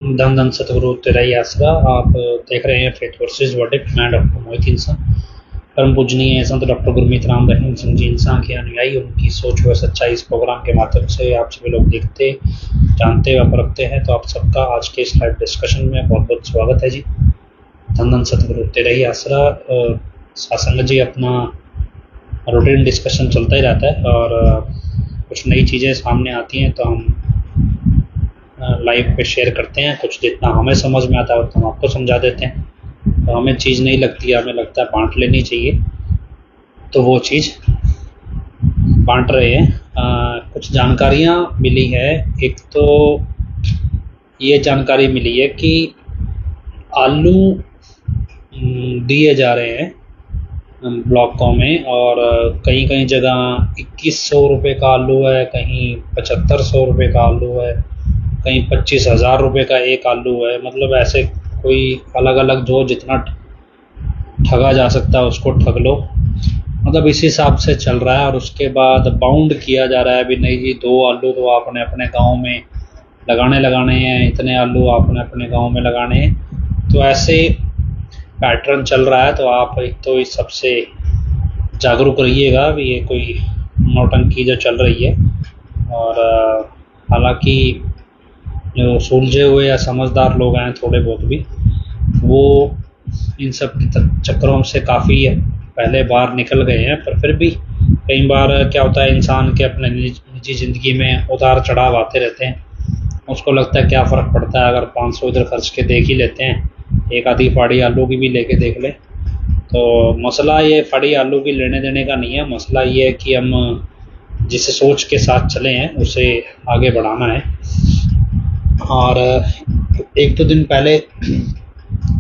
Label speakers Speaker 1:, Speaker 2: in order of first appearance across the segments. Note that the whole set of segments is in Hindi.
Speaker 1: धन धन सतगुरु तेरा ही आसरा। आप देख रहे हैं फेथ वर्सेस वर्डिक्ट। मैं डॉक्टर मोहित इंसान, परम पूजनीय संत डॉक्टर गुरमीत राम रहीम सिंह जी इंसान के अनुयायी, उनकी सोच व सच्चाई इस प्रोग्राम के माध्यम से आप सभी लोग देखते, जानते व परखते हैं। तो आप सबका आज के इस लाइव डिस्कशन में बहुत बहुत स्वागत है जी। धन धन सतगुरु तेरा ही आसरा सासंग जी, अपना रूटीन डिस्कशन चलता ही रहता है और कुछ नई चीज़ें सामने आती हैं तो हम लाइव पे शेयर करते हैं। कुछ जितना हमें समझ में आता है उतना हम आपको समझा देते हैं। तो हमें चीज़ नहीं लगती, हमें लगता है बांट लेनी चाहिए, तो वो चीज़ बांट रहे हैं। कुछ जानकारियाँ मिली है। एक तो ये जानकारी मिली है कि आलू दिए जा रहे हैं ब्लॉकों में, और कहीं कहीं जगह 2100 रुपये का आलू है, कहीं 7500 रुपये का आलू है, कहीं 25,000 रुपये का एक आलू है। मतलब ऐसे कोई अलग अलग जो जितना ठगा जा सकता है उसको ठग लो, मतलब इस हिसाब से चल रहा है। और उसके बाद बाउंड किया जा रहा है, अभी नहीं जी 2 आलू तो आपने अपने गांव में लगाने हैं, इतने आलू आपने अपने गांव में लगाने हैं। तो ऐसे पैटर्न चल रहा है। तो आप एक तो इस सबसे जागरूक रहिएगा भी, ये कोई नौटंकी जो चल रही है। और हालांकि जो सुलझे हुए या समझदार लोग हैं थोड़े बहुत भी, वो इन सब चक्करों से काफ़ी पहले बाहर निकल गए हैं। पर फिर भी कई बार क्या होता है, इंसान के अपने निजी ज़िंदगी में उतार चढ़ाव आते रहते हैं। उसको लगता है क्या फ़र्क पड़ता है, अगर 500 इधर खर्च के देख ही लेते हैं, एक आधी फाड़ी आलू की भी लेके देख लें। तो मसला ये फाड़ी आलू की लेने देने का नहीं है, मसला ये है कि हम जिस सोच के साथ चले हैं उसे आगे बढ़ाना है। और एक दो दिन पहले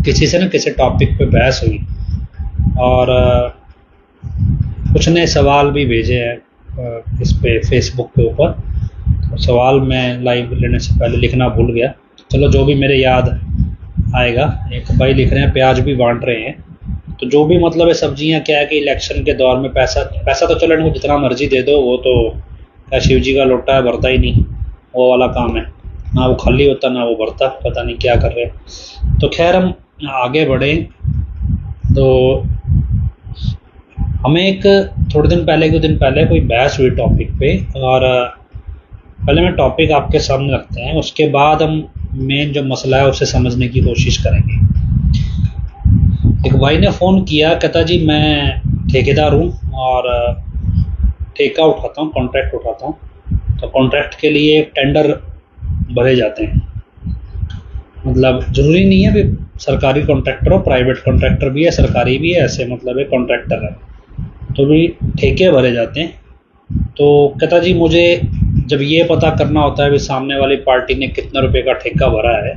Speaker 1: किसी से ना किसी टॉपिक पे बहस हुई, और कुछ ने सवाल भी भेजे हैं इस पे फेसबुक के ऊपर। तो सवाल मैं लाइव लेने से पहले लिखना भूल गया, चलो जो भी मेरे याद आएगा। एक भाई लिख रहे हैं प्याज भी बांट रहे हैं। तो जो भी मतलब है, सब्जियां क्या है कि इलेक्शन के दौर में पैसा तो चलो इनको जितना मर्जी दे दो, वो तो क्या शिव जी का लोटा है, भरता ही नहीं, वो वाला काम है। ना वो खाली होता ना वो भरता, पता नहीं क्या कर रहे हैं। तो खैर हम आगे बढ़े। तो हमें एक थोड़े दिन पहले, एक दो दिन पहले कोई बहस हुई टॉपिक पे, और पहले मैं टॉपिक आपके सामने रखते हैं, उसके बाद हम मेन जो मसला है उसे समझने की कोशिश करेंगे। एक भाई ने फ़ोन किया, कहता जी मैं ठेकेदार हूँ और ठेका उठाता हूँ, कॉन्ट्रैक्ट उठाता हूँ। तो कॉन्ट्रैक्ट के लिए टेंडर भरे जाते हैं। मतलब ज़रूरी नहीं है भी सरकारी कॉन्ट्रैक्टर हो, प्राइवेट कॉन्ट्रैक्टर भी है, सरकारी भी है, ऐसे मतलब एक कॉन्ट्रैक्टर है तो भी ठेके भरे जाते हैं। तो कहता जी मुझे जब ये पता करना होता है भी सामने वाली पार्टी ने कितना रुपए का ठेका भरा है,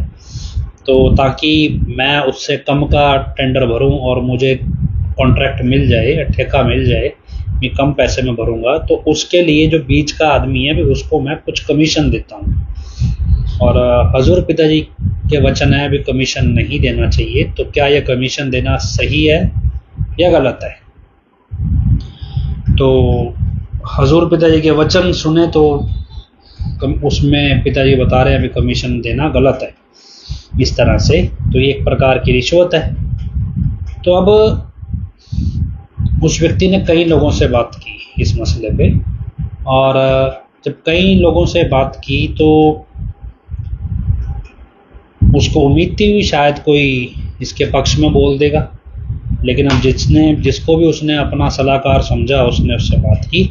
Speaker 1: तो ताकि मैं उससे कम का टेंडर भरूं और मुझे कॉन्ट्रैक्ट मिल जाए, ठेका मिल जाए, मैं कम पैसे में भरूंगा, तो उसके लिए जो बीच का आदमी है भी उसको मैं कुछ कमीशन देता हूँ। और हजूर पिताजी के वचन है भी कमीशन नहीं देना चाहिए। तो क्या यह कमीशन देना सही है या गलत है? तो हजूर पिताजी के वचन सुने तो उसमें पिताजी बता रहे हैं अभी कमीशन देना गलत है इस तरह से, तो ये एक प्रकार की रिश्वत है। तो अब उस व्यक्ति ने कई लोगों से बात की इस मसले पे, और जब कई लोगों से बात की तो उसको उम्मीद थी शायद कोई इसके पक्ष में बोल देगा, लेकिन अब जिसको भी उसने अपना सलाहकार समझा, उसने उससे बात की,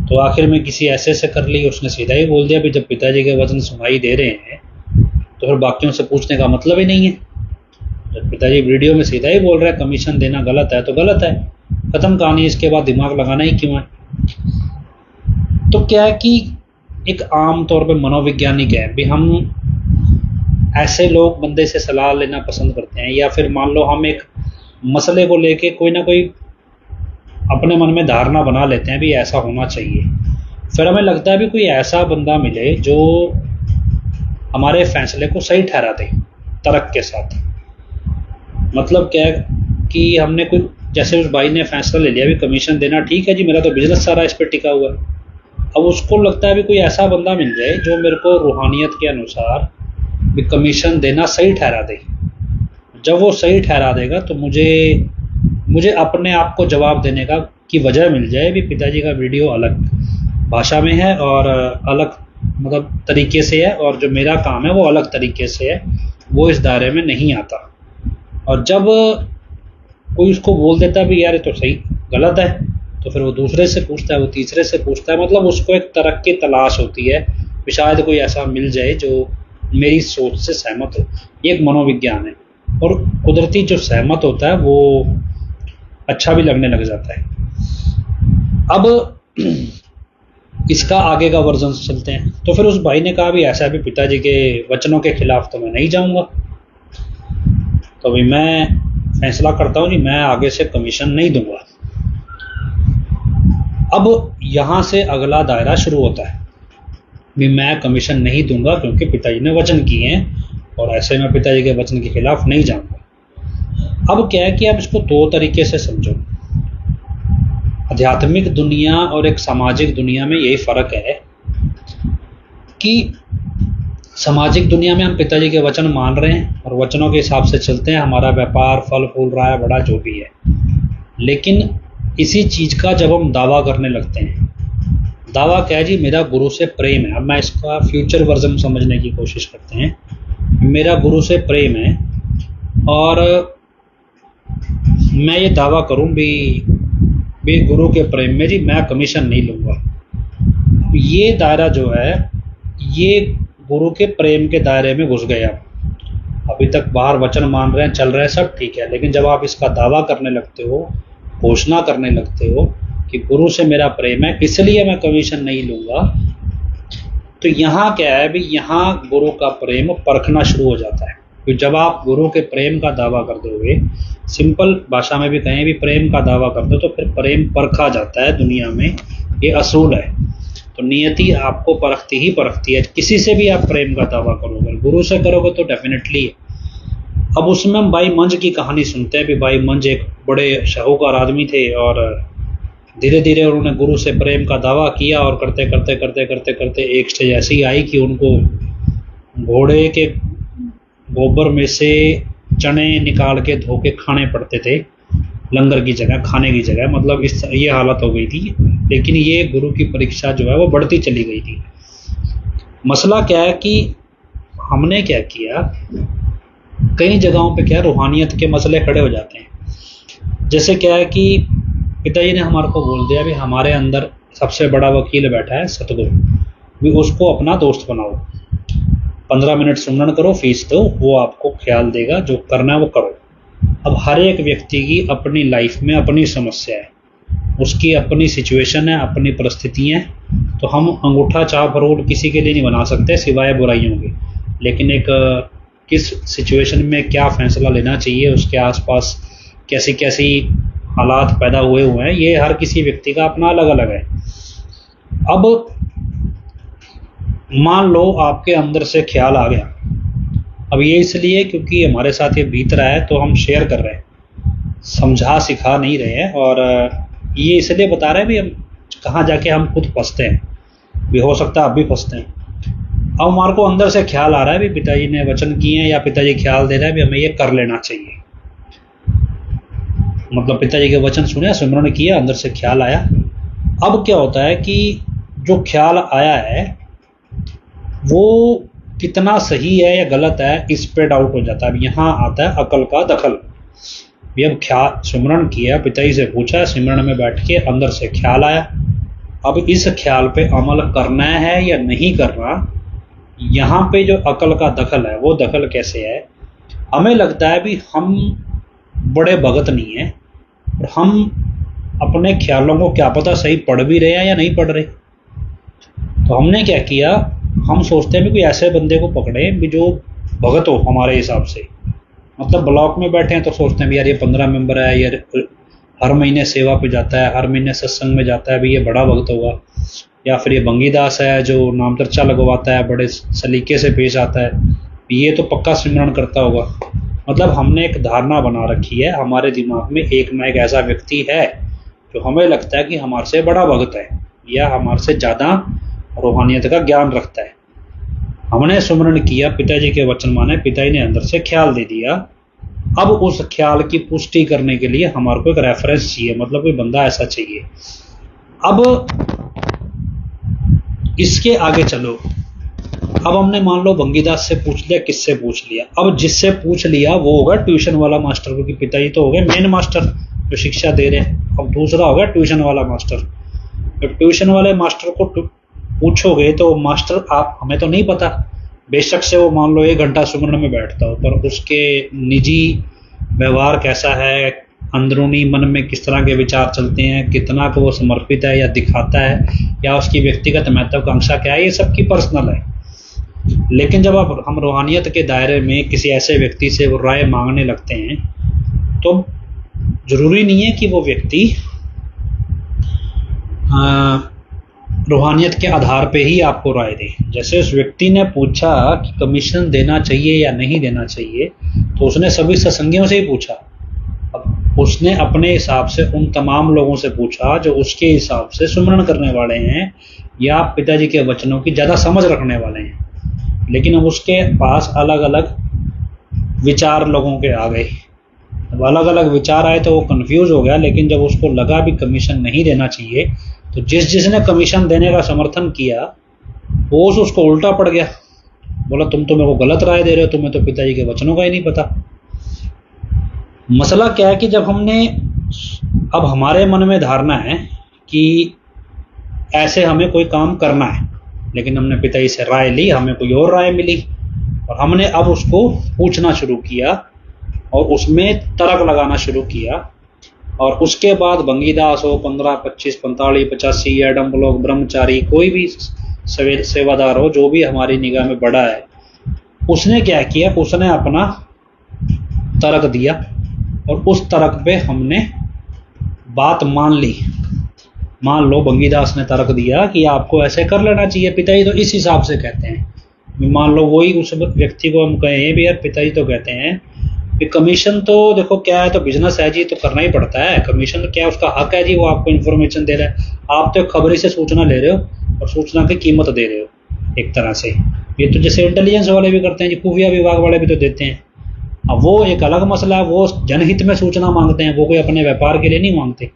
Speaker 1: तो आखिर में किसी ऐसे से कर ली, उसने सीधा ही बोल दिया भी जब पिताजी के वचन सुनाई दे रहे हैं तो फिर बाकियों से पूछने का मतलब ही नहीं है। जब पिताजी वीडियो में सीधा ही बोल रहे हैं कमीशन देना गलत है तो गलत है, ख़त्म कहानी। इसके बाद दिमाग लगाना ही क्यों है? तो क्या है कि एक आम तौर पे मनोवैज्ञानिक है भी, हम ऐसे लोग बंदे से सलाह लेना पसंद करते हैं, या फिर मान लो हम एक मसले को लेके कोई ना कोई अपने मन में धारणा बना लेते हैं भी ऐसा होना चाहिए। फिर हमें लगता है भी कोई ऐसा बंदा मिले जो हमारे फैसले को सही ठहरा दे तर्क के साथ। मतलब क्या है कि हमने कोई, जैसे उस भाई ने फैसला ले लिया भी कमीशन देना ठीक है जी, मेरा तो बिजनेस सारा इस पर टिका हुआ है। अब उसको लगता है भी कोई ऐसा बंदा मिल जाए जो मेरे को रूहानियत के अनुसार भी कमीशन देना सही ठहरा दे। जब वो सही ठहरा देगा तो मुझे अपने आप को जवाब देने का की वजह मिल जाए भी पिताजी का वीडियो अलग भाषा में है और अलग मतलब तरीके से है, और जो मेरा काम है वो अलग तरीके से है, वो इस दायरे में नहीं आता। और जब कोई उसको बोल देता है भी यार ये तो सही गलत है, तो फिर वो दूसरे से पूछता है, वो तीसरे से पूछता है, मतलब उसको एक तरक्की तलाश होती है कि शायद कोई ऐसा मिल जाए जो मेरी सोच से सहमत हो। ये एक मनोविज्ञान है, और कुदरती जो सहमत होता है वो अच्छा भी लगने लग जाता है। अब इसका आगे का वर्जन चलते हैं। तो फिर उस भाई ने कहा भी ऐसा भी पिताजी के वचनों के खिलाफ तो मैं नहीं जाऊंगा, तो भी मैं फैसला करता हूँ जी मैं आगे से कमीशन नहीं दूंगा। अब यहाँ से अगला दायरा शुरू होता है भी मैं कमीशन नहीं दूंगा क्योंकि पिताजी ने वचन किए हैं, और ऐसे में पिताजी के वचन के खिलाफ नहीं जाऊंगा। अब क्या है कि आप इसको दो तरीके से समझो। आध्यात्मिक दुनिया और एक सामाजिक दुनिया में यही फर्क है कि सामाजिक दुनिया में हम पिताजी के वचन मान रहे हैं और वचनों के हिसाब से चलते हैं, हमारा व्यापार फल फूल रहा है, बड़ा जो भी है। लेकिन इसी चीज का जब हम दावा करने लगते हैं, दावा क्या है जी मेरा गुरु से प्रेम है। अब मैं इसका फ्यूचर वर्जन समझने की कोशिश करते हैं। मेरा गुरु से प्रेम है और मैं ये दावा करूं भी गुरु के प्रेम में जी मैं कमीशन नहीं लूंगा। ये दायरा जो है ये गुरु के प्रेम के दायरे में घुस गया। अभी तक बाहर वचन मान रहे हैं, चल रहे हैं, सब ठीक है, लेकिन जब आप इसका दावा करने लगते हो, घोषणा करने लगते हो कि गुरु से मेरा प्रेम है इसलिए मैं कमीशन नहीं लूंगा, तो यहाँ क्या है भी यहाँ गुरु का प्रेम परखना शुरू हो जाता है। तो जब आप गुरु के प्रेम का दावा कर दोगे, सिंपल भाषा में भी कहें भी प्रेम का दावा कर दो, तो फिर प्रेम परखा जाता है दुनिया में, ये असूल है। तो नियति आपको परखती ही परखती है। किसी से भी आप प्रेम का दावा करोगे, गुरु से करोगे तो डेफिनेटली है। अब उसमें हम भाई मंज की कहानी सुनते हैं भी भाई मंज एक बड़े शाहूकार आदमी थे और धीरे धीरे उन्होंने गुरु से प्रेम का दावा किया, और करते करते करते करते करते एक स्टेज ऐसी आई कि उनको घोड़े के गोबर में से चने निकाल के धो के खाने पड़ते थे, लंगर की जगह, खाने की जगह, मतलब ये हालत हो गई थी। लेकिन ये गुरु की परीक्षा जो है वो बढ़ती चली गई थी। मसला क्या है कि हमने क्या किया, कई जगहों पे क्या रूहानियत के मसले खड़े हो जाते हैं। जैसे क्या है कि पिताजी ने हमारे को बोल दिया भी हमारे अंदर सबसे बड़ा वकील बैठा है सतगुरु, भी उसको अपना दोस्त बनाओ, 15 मिनट सुमरन करो, फीस दो, वो आपको ख्याल देगा, जो करना है वो करो। अब हर एक व्यक्ति की अपनी लाइफ में अपनी समस्या है, उसकी अपनी सिचुएशन है, अपनी परिस्थिति है, तो हम अंगूठा छाप रूल किसी के लिए नहीं बना सकते सिवाय बुराइयों के। लेकिन एक किस सिचुएशन में क्या फैसला लेना चाहिए, उसके आसपास कैसी कैसी हालात पैदा हुए हैं, ये हर किसी व्यक्ति का अपना अलग अलग है। अब मान लो आपके अंदर से ख्याल आ गया, अब ये इसलिए क्योंकि हमारे साथ ये बीत रहा है तो हम शेयर कर रहे हैं, समझा सिखा नहीं रहे हैं, और ये इसलिए बता रहे हैं भी हम कहाँ जाके हम खुद फंसते हैं, भी हो सकता है अब भी फंसते हैं। अब हमारे को अंदर से ख्याल आ रहा है भी पिताजी ने वचन किए हैं, या पिताजी ख्याल दे रहा है भी हमें ये कर लेना चाहिए, मतलब पिताजी के वचन सुने, सुमरन किया, अंदर से ख्याल आया। अब क्या होता है कि जो ख्याल आया है वो कितना सही है या गलत है, इस पे डाउट हो जाता है। अब यहाँ आता है अकल का दखल। भी अब ख्याल सिमरन किया, पिताजी से पूछा, सिमरन में बैठ के अंदर से ख्याल आया, अब इस ख्याल पे अमल करना है या नहीं करना, यहाँ पे जो अकल का दखल है वो दखल कैसे है। हमें लगता है भी हम बड़े भगत नहीं हैं और हम अपने ख्यालों को क्या पता सही पढ़ भी रहे हैं या नहीं पढ़ रहे। तो हमने क्या किया, हम सोचते हैं भी कोई ऐसे बंदे को पकड़े भी जो भगत हो हमारे हिसाब से, मतलब ब्लॉक में बैठे हैं तो सोचते हैं भी यार ये 15 मेंबर है, यार हर महीने सेवा पे जाता है, हर महीने सत्संग में जाता है, भी ये बड़ा भगत होगा। या फिर ये बंगीदास है जो नाम चर्चा लगवाता है, बड़े सलीके से पेश आता है, ये तो पक्का सिमरन करता होगा। मतलब हमने एक धारणा बना रखी है हमारे दिमाग में, एक ना एक ऐसा व्यक्ति है जो हमें लगता है कि हमारे से बड़ा भगत है या हमारे से ज़्यादा रूहानियत का ज्ञान रखता है। हमने सुमरन किया, पिताजी के वचन माने, पिताजी ने अंदर से ख्याल दे दिया। अब उस ख्याल की पुष्टि करने के लिए हमारे को एक रेफरेंस चाहिए, मतलब कोई बंदा ऐसा चाहिए। अब इसके आगे चलो। अब हमने मान लो भंगीदास से पूछ लिया, किससे पूछ लिया? अब जिससे पूछ लिया वो होगा ट्यूशन वाला मास्टर, क्योंकि पिताजी तो हो गए मेन मास्टर जो शिक्षा दे रहे हैं। अब दूसरा होगा ट्यूशन वाला मास्टर। जब ट्यूशन वाले मास्टर को पूछोगे तो मास्टर, आप हमें तो नहीं पता, बेशक से वो मान लो 1 घंटा सुमरन में बैठता हो, पर उसके निजी व्यवहार कैसा है, अंदरूनी मन में किस तरह के विचार चलते हैं, कितना को वो समर्पित है या दिखाता है, या उसकी व्यक्तिगत महत्वाकांक्षा क्या है, ये सबकी पर्सनल है। लेकिन जब आप हम रूहानियत के दायरे में किसी ऐसे व्यक्ति से वो राय मांगने लगते हैं तो जरूरी नहीं है कि वो व्यक्ति रूहानियत के आधार पे ही आपको राय दे। जैसे उस व्यक्ति ने पूछा कि कमीशन देना चाहिए या नहीं देना चाहिए, तो उसने सभी सत्संगियों से ही पूछा। अब उसने अपने हिसाब से उन तमाम लोगों से पूछा जो उसके हिसाब से सुमरन करने वाले हैं या पिताजी के वचनों की ज़्यादा समझ रखने वाले हैं। लेकिन अब उसके पास अलग अलग विचार लोगों के आ गए। अब अलग अलग विचार आए तो वो कंफ्यूज हो गया। लेकिन जब उसको लगा भी कमीशन नहीं देना चाहिए, तो जिसने कमीशन देने का समर्थन किया वो उसको उल्टा पड़ गया, बोला तुम तो मेरे को गलत राय दे रहे हो, तुम्हें तो पिताजी के वचनों का ही नहीं पता। मसला क्या है कि जब हमने, अब हमारे मन में धारणा है कि ऐसे हमें कोई काम करना है, लेकिन हमने पिताजी से राय ली, हमें कोई और राय मिली, और हमने अब उसको पूछना शुरू किया और उसमें तर्क लगाना शुरू किया। और उसके बाद भंगीदास हो, 15, 25, 45, 85, एडम ब्लॉक, ब्रह्मचारी, कोई भी सेवादार हो, जो भी हमारी निगाह में बड़ा है, उसने क्या किया, उसने अपना तर्क दिया और उस तर्क पे हमने बात मान ली। मान लो भंगीदास ने तर्क दिया कि आपको ऐसे कर लेना चाहिए, पिताजी तो इस हिसाब से कहते हैं। मान लो वही उस व्यक्ति को हम कहें भी यार पिताजी तो कहते हैं कि कमीशन तो देखो क्या है, तो बिजनेस है जी, तो करना ही पड़ता है। कमीशन क्या है, उसका हक है जी, वो आपको इन्फॉर्मेशन दे रहा है। आप तो खबरी से सूचना ले रहे हो और सूचना की कीमत दे रहे हो एक तरह से। ये तो जैसे इंटेलिजेंस वाले भी करते हैं जी, खुफिया विभाग वाले भी तो देते हैं। अब वो एक अलग मसला है, वो जनहित में सूचना मांगते हैं, वो कोई अपने व्यापार के लिए नहीं मांगते।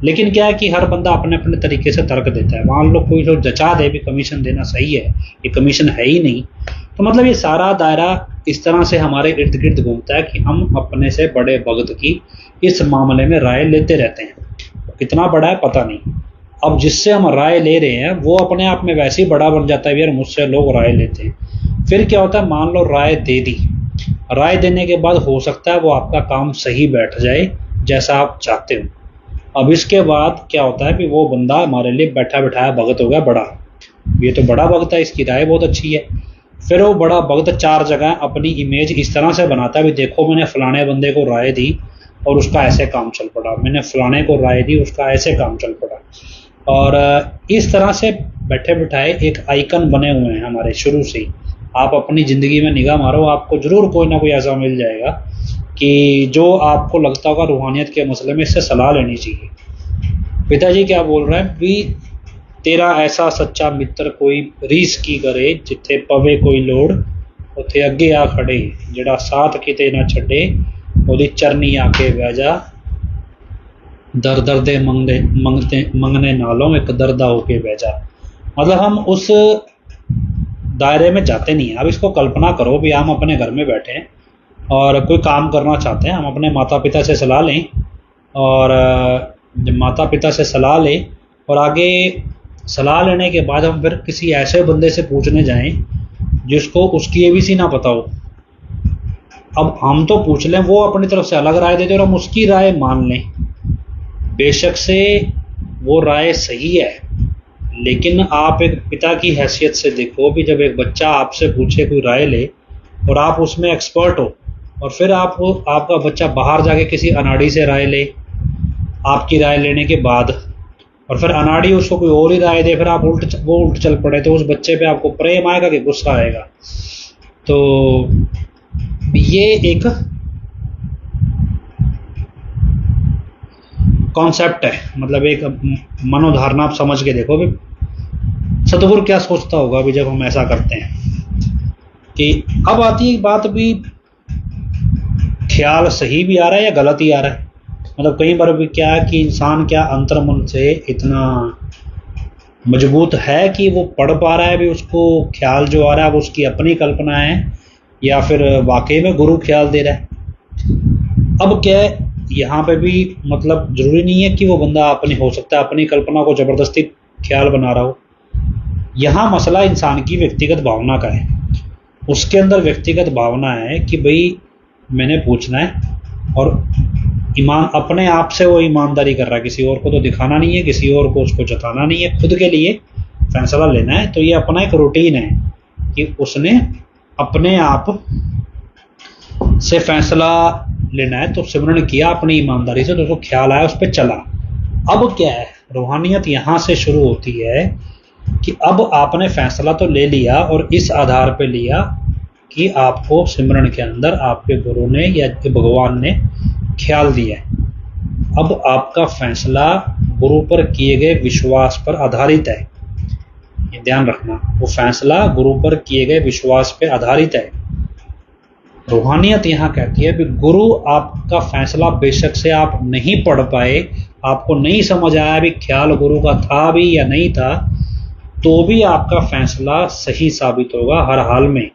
Speaker 1: लेकिन क्या है कि हर बंदा अपने अपने तरीके से तर्क देता है। मान लो कोई जो जचा दे भी कमीशन देना सही है, ये कमीशन है ही नहीं, तो मतलब ये सारा दायरा इस तरह से हमारे इर्द गिर्द घूमता है कि हम अपने से बड़े भक्त की इस मामले में राय लेते रहते हैं। तो कितना बड़ा है पता नहीं। अब जिससे हम राय ले रहे हैं वो अपने आप में वैसे ही बड़ा बन जाता है, यार मुझसे लोग राय लेते हैं। फिर क्या होता है, मान लो राय दे दी, राय देने के बाद हो सकता है वो आपका काम सही बैठ जाए जैसा आप चाहते हो। अब इसके बाद क्या होता है कि वो बंदा हमारे लिए बैठा बैठाया भगत हो गया बड़ा, ये तो बड़ा भगत है, इसकी राय बहुत अच्छी है। फिर वो बड़ा भगत 4 जगह अपनी इमेज इस तरह से बनाता है, भी देखो मैंने फलाने बंदे को राय दी और उसका ऐसे काम चल पड़ा, मैंने फलाने को राय दी उसका ऐसे काम चल पड़ा। और इस तरह से बैठे बैठाए एक आइकन बने हुए हैं हमारे शुरू से ही। आप अपनी ज़िंदगी में निगाह मारो, आपको ज़रूर कोई ना कोई ऐसा मिल जाएगा कि जो आपको लगता होगा रूहानियत के मसले में इससे सलाह लेनी चाहिए। पिताजी क्या बोल रहे हैं भी, तेरा ऐसा सच्चा मित्र कोई रीस की करे, जिथे पवे कोई लोड़ उथे अगे आ खड़े, जिहड़ा साथ किते ना छड्डे ओदी चरनी आके बह जा, दर दर्दे मंगने नालों एक दर्दा होके बह जा। मतलब हम उस दायरे में जाते नहीं हैं। अब इसको कल्पना करो भी हम अपने घर में बैठे हैं और कोई काम करना चाहते हैं, हम अपने माता पिता से सलाह लें, और जब माता पिता से सलाह लें और आगे सलाह लेने के बाद हम फिर किसी ऐसे बंदे से पूछने जाएं जिसको उसकी एबीसी ना पता हो। अब हम तो पूछ लें, वो अपनी तरफ से अलग राय देते और हम उसकी राय मान लें, बेशक से वो राय सही है, लेकिन आप एक पिता की हैसियत से देखो भी जब एक बच्चा आपसे पूछे कोई राय ले और आप उसमें एक्सपर्ट हो, और फिर आपका बच्चा बाहर जाके किसी अनाड़ी से राय ले आपकी राय लेने के बाद, और फिर अनाड़ी उसको कोई और ही राय दे, फिर आप वो उल्ट चल पड़े, तो उस बच्चे पे आपको प्रेम आएगा कि गुस्सा आएगा। तो ये एक कॉन्सेप्ट है, मतलब एक मनोधारणा आप समझ के देखो भी सतगुरु क्या सोचता होगा भी जब हम ऐसा करते हैं। कि अब आती है बात भी, ख्याल सही भी आ रहा है या गलत ही आ रहा है। मतलब कई बार भी क्या कि इंसान क्या अंतर्मन से इतना मजबूत है कि वो पढ़ पा रहा है भी उसको ख्याल जो आ रहा है वो उसकी अपनी कल्पना है या फिर वाकई में गुरु ख्याल दे रहा है। अब क्या है, यहाँ पे भी मतलब ज़रूरी नहीं है कि वो बंदा अपनी, हो सकता है अपनी कल्पना को ज़बरदस्ती ख्याल बना रहा हो। यहाँ मसला इंसान की व्यक्तिगत भावना का है। उसके अंदर व्यक्तिगत भावना है कि भाई मैंने पूछना है, और ईमान अपने आप से वो ईमानदारी कर रहा है, किसी और को तो दिखाना नहीं है, किसी और को उसको जताना नहीं है, खुद के लिए फैसला लेना है। तो ये अपना एक रूटीन है कि उसने अपने आप से फैसला लेना है। तो सिमरन किया अपनी ईमानदारी से, तो उसको ख्याल आया, उस पर चला। अब क्या है, रूहानियत यहाँ से शुरू होती है कि अब आपने फैसला तो ले लिया और इस आधार पे लिया कि आपको सिमरन के अंदर आपके गुरु ने या भगवान ने ख्याल दिया है। अब आपका फैसला गुरु पर किए गए विश्वास पर आधारित है, ये ध्यान रखना। वो फैसला गुरु पर किए गए विश्वास पर आधारित है। रूहानियत यहाँ कहती है कि गुरु आपका फैसला, बेशक से आप नहीं पढ़ पाए, आपको नहीं समझ आया भी ख्याल गुरु का था भी या नहीं था, तो भी आपका फैसला सही साबित होगा हर हाल में।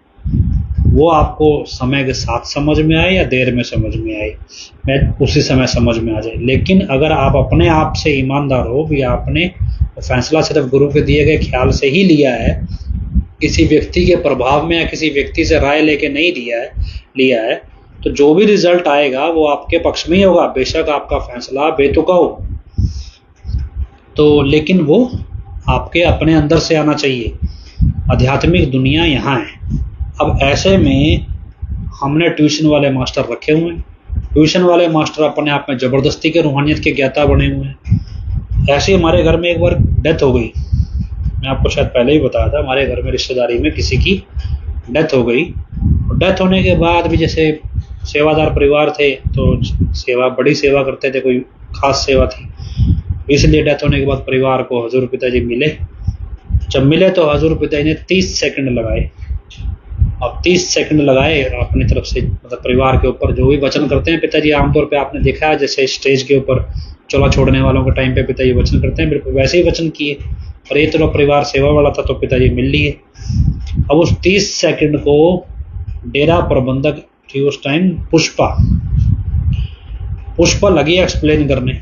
Speaker 1: वो आपको समय के साथ समझ में आए या देर में समझ में आए, मैं उसी समय समझ में आ जाए। लेकिन अगर आप अपने आप से ईमानदार हो भी, आपने फैसला सिर्फ गुरु के दिए गए ख्याल से ही लिया है, किसी व्यक्ति के प्रभाव में या किसी व्यक्ति से राय लेके नहीं लिया है, तो जो भी रिजल्ट आएगा वो आपके पक्ष में ही होगा, बेशक आपका फैसला बेतुका हो। तो लेकिन वो आपके अपने अंदर से आना चाहिए। आध्यात्मिक दुनिया यहाँ है। अब ऐसे में हमने ट्यूशन वाले मास्टर रखे हुए हैं। ट्यूशन वाले मास्टर अपने आप में ज़बरदस्ती के रूहानियत के ज्ञाता बने हुए हैं। ऐसे ही हमारे घर में एक बार डेथ हो गई, मैं आपको शायद पहले ही बताया था, हमारे घर में रिश्तेदारी में किसी की डेथ हो गई। डेथ होने के बाद भी जैसे सेवादार परिवार थे तो सेवा, बड़ी सेवा करते थे, कोई खास सेवा थी, इसलिए डेथ होने के बाद परिवार को हजूर पिताजी मिले। जब मिले तो हजूर पिताजी ने 30 सेकंड लगाए। अब 30 सेकंड लगाए अपनी तरफ से, मतलब परिवार के ऊपर जो भी वचन करते हैं पिताजी, आमतौर पे आपने देखा है जैसे स्टेज के ऊपर चोला छोड़ने वालों के टाइम पे पिताजी वचन करते हैं, बिल्कुल वैसे ही वचन किए। और ये तो परिवार सेवा वाला था तो पिताजी मिल लिए। अब उस 30 सेकंड को डेरा प्रबंधक थी उस टाइम, पुष्पा लगी एक्सप्लेन करने,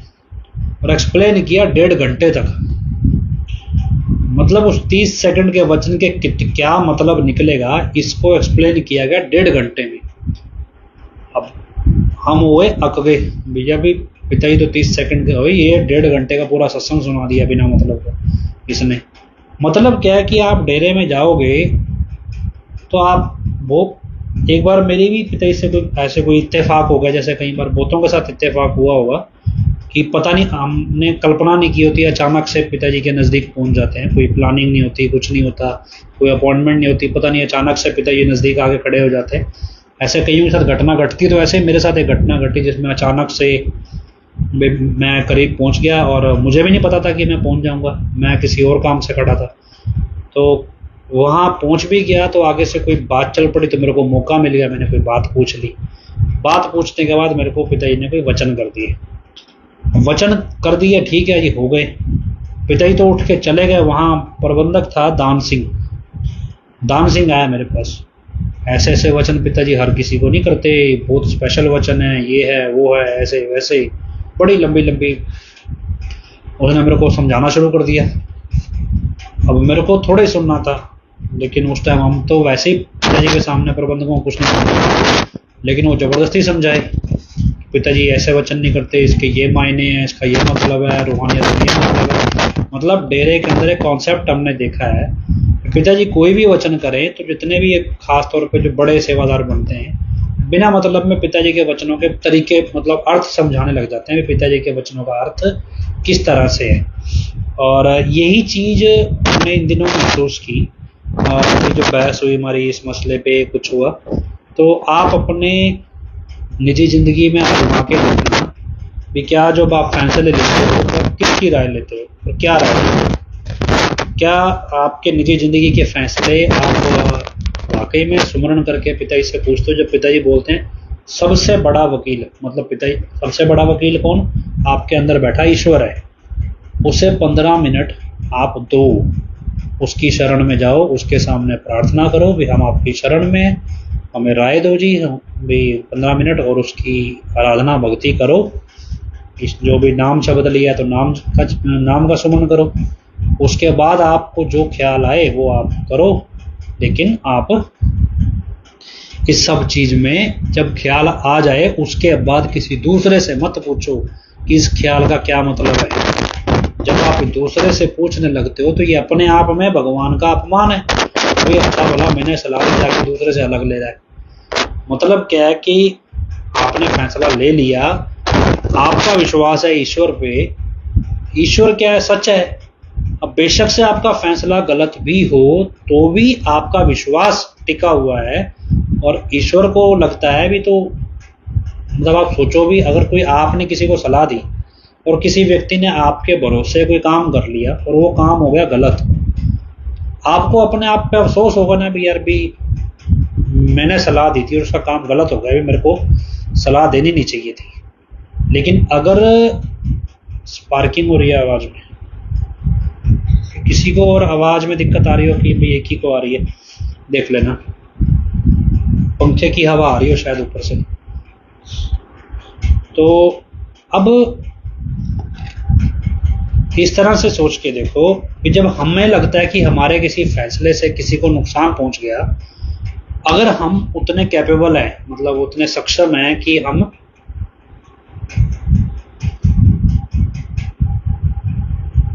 Speaker 1: और एक्सप्लेन किया 1.5 घंटे तक। मतलब उस 30 सेकंड के वचन के क्या मतलब निकलेगा, इसको एक्सप्लेन किया गया 1.5 घंटे में। अब हम हुए अकवे, भैया भी पिताजी तो 30 सेकंड के हुए, ये 1.5 घंटे का पूरा सत्संग सुना दिया बिना मतलब का इसने। मतलब क्या है कि आप डेरे में जाओगे तो आप वो, एक बार मेरी भी पिताजी से कोई ऐसे कोई इत्तेफाक हो गया, जैसे कई बार बहुतों के साथ इत्तेफाक हुआ होगा कि पता नहीं, हमने कल्पना नहीं की होती, अचानक से पिताजी के नज़दीक पहुंच जाते हैं, कोई प्लानिंग नहीं होती, कुछ नहीं होता, कोई अपॉइंटमेंट नहीं होती, पता नहीं अचानक से पिताजी नज़दीक आके खड़े हो जाते हैं। ऐसे कईयों के साथ घटना घटती, तो ऐसे मेरे साथ एक घटना घटी जिसमें अचानक से मैं करीब पहुंच गया और मुझे भी नहीं पता था कि मैं पहुंच जाऊंगा, मैं किसी और काम से खड़ा था। तो वहाँ पहुंच भी गया तो आगे से कोई बात चल पड़ी, तो मेरे को मौका मिल गया, मैंने कोई बात पूछ ली। बात पूछने के बाद मेरे को पिताजी ने कोई वचन कर दिए। वचन कर दिए, ठीक है जी, हो गए। पिताजी तो उठ के चले गए। वहाँ प्रबंधक था दान सिंह आया मेरे पास। ऐसे ऐसे वचन पिताजी हर किसी को नहीं करते, बहुत स्पेशल वचन है, ये है वो है, ऐसे वैसे, बड़ी लंबी लंबी उसने मेरे को समझाना शुरू कर दिया। अब मेरे को थोड़ा ही सुनना था, लेकिन उस टाइम हम तो वैसे ही पिताजी के सामने प्रबंधकों को कुछ नहीं सुनते, लेकिन वो ज़बरदस्ती समझाए, पिताजी ऐसे वचन नहीं करते, इसके ये मायने हैं, इसका ये मतलब है, रूहानियत का ये मतलब है। मतलब डेरे के अंदर एक कॉन्सेप्ट हमने देखा है, पिताजी कोई भी वचन करें तो जितने भी एक खास तौर पे जो बड़े सेवादार बनते हैं, बिना मतलब में पिताजी के वचनों के तरीके, मतलब अर्थ समझाने लग जाते हैं, पिताजी के वचनों का अर्थ किस तरह से है। और यही चीज़ हमने इन दिनों महसूस की। और जो बहस हुई हमारी इस मसले पे, कुछ हुआ, तो आप अपने निजी ज़िंदगी में आजमा के देखना भी क्या जब आप फैसले लेते हो तो किसकी राय लेते हो और क्या राय लेते हो। क्या आपके निजी ज़िंदगी के फैसले आप वाकई में सुमरन करके पिताजी से पूछते हो? जब पिताजी बोलते हैं सबसे बड़ा वकील, मतलब पिताजी सबसे बड़ा वकील कौन? आपके अंदर बैठा ईश्वर है। उसे 15 मिनट आप दो, उसकी शरण में जाओ, उसके सामने प्रार्थना करो भी हम आपकी शरण में हैं, हमें राय दो जी, भी 15 मिनट, और उसकी आराधना भक्ति करो। इस जो भी नाम शब्द लिया तो नाम का सुमन करो। उसके बाद आपको जो ख्याल आए वो आप करो, लेकिन आप इस सब चीज में जब ख्याल आ जाए उसके बाद किसी दूसरे से मत पूछो कि इस ख्याल का क्या मतलब है। जब आप दूसरे से पूछने लगते हो तो ये अपने आप में भगवान का अपमान है। कोई अच्छा भला मैंने सलाह दी जाके दूसरे से अलग ले जाए। मतलब क्या है कि आपने फैसला ले लिया, आपका विश्वास है ईश्वर पे, ईश्वर क्या है? सच है। अब बेशक से आपका फैसला गलत भी हो तो भी आपका विश्वास टिका हुआ है और ईश्वर को लगता है भी। तो मतलब आप सोचो भी, अगर कोई आपने किसी को सलाह दी और किसी व्यक्ति ने आपके भरोसे कोई काम कर लिया और वो काम हो गया गलत, आपको अपने आप पे अफसोस होगा ना भी, यार भी मैंने सलाह दी थी और उसका काम गलत हो गया, भी मेरे को सलाह देनी नहीं चाहिए थी। लेकिन अगर स्पार्किंग हो रही है आवाज में, किसी को और आवाज में दिक्कत आ रही हो कि भाई एक ही को आ रही है, देख लेना। पंखे की हवा आ रही हो शायद ऊपर से। तो अब इस तरह से सोच के देखो कि जब हमें लगता है कि हमारे किसी फैसले से किसी को नुकसान पहुंच गया, अगर हम उतने कैपेबल हैं, मतलब उतने सक्षम हैं कि हम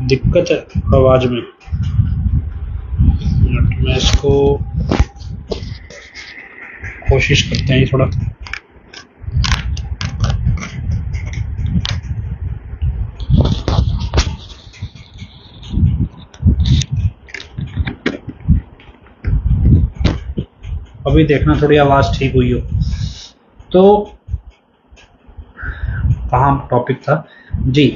Speaker 1: दिक्कत है आवाज में, मैं इसको कोशिश करते हैं थोड़ा। अभी देखना थोड़ी आवाज ठीक हुई हो। तो कहाँ टॉपिक था जी।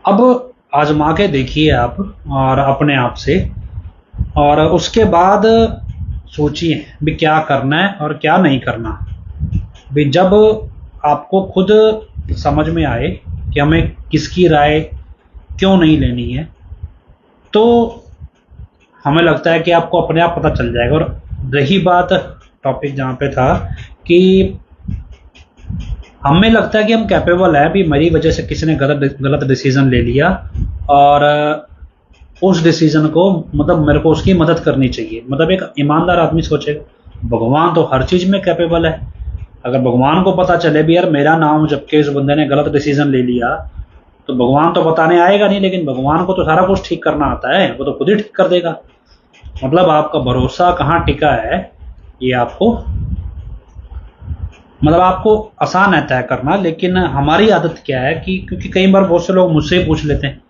Speaker 1: अब आजमा के देखिए आप और अपने आप से, और उसके बाद सोचिए भी क्या करना है और क्या नहीं करना। भी जब आपको खुद समझ में आए कि हमें किसकी राय क्यों नहीं लेनी है, तो हमें लगता है कि आपको अपने आप पता चल जाएगा। और रही बात टॉपिक जहाँ पे था कि हमें लगता है कि हम कैपेबल है, भी मेरी वजह से किसी ने गलत डिसीजन ले लिया और उस डिसीजन को, मतलब मेरे को उसकी मदद करनी चाहिए। मतलब एक ईमानदार आदमी सोचेगा भगवान तो हर चीज में कैपेबल है। अगर भगवान को पता चले भी यार मेरा नाम जबकि इस बंदे ने गलत डिसीजन ले लिया, तो भगवान तो बताने आएगा नहीं, लेकिन भगवान को तो सारा कुछ ठीक करना आता है, वो तो खुद ही ठीक कर देगा। मतलब आपका भरोसा कहाँ टिका है ये आपको, मतलब आपको आसान है तय करना। लेकिन हमारी आदत क्या है कि क्योंकि कई बार बहुत से लोग मुझसे पूछ लेते हैं,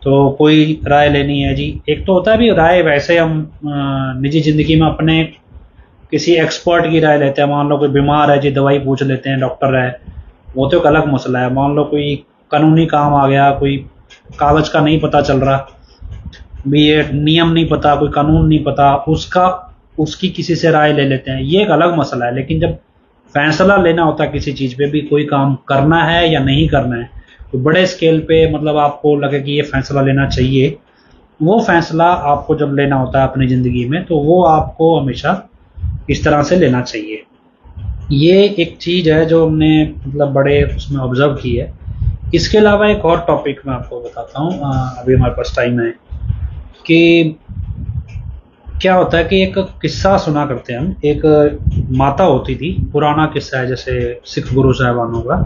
Speaker 1: तो कोई राय लेनी है जी। एक तो होता है भी राय, वैसे हम निजी जिंदगी में अपने किसी एक्सपर्ट की राय लेते हैं। मान लो कोई बीमार है जी, दवाई पूछ लेते हैं, डॉक्टर है, वो तो एक अलग मसला है। मान लो कोई कानूनी काम आ गया, कोई कागज का नहीं पता चल रहा भी, ये नियम नहीं पता, कोई कानून नहीं पता, उसकी किसी से राय ले लेते हैं, ये एक अलग मसला है। लेकिन जब फैसला लेना होता है किसी चीज पे भी, कोई काम करना है या नहीं करना है, तो बड़े स्केल पे मतलब आपको लगे कि ये फैसला लेना चाहिए, वो फैसला आपको जब लेना होता है अपनी जिंदगी में, तो वो आपको हमेशा इस तरह से लेना चाहिए। ये एक चीज है जो हमने मतलब बड़े उसमें ऑब्जर्व की है। इसके अलावा एक और टॉपिक मैं आपको बताता हूँ, अभी हमारे पास टाइम है, कि क्या होता है कि एक किस्सा सुना करते हैं हम। एक माता होती थी, पुराना किस्सा है, जैसे सिख गुरु साहबानों का।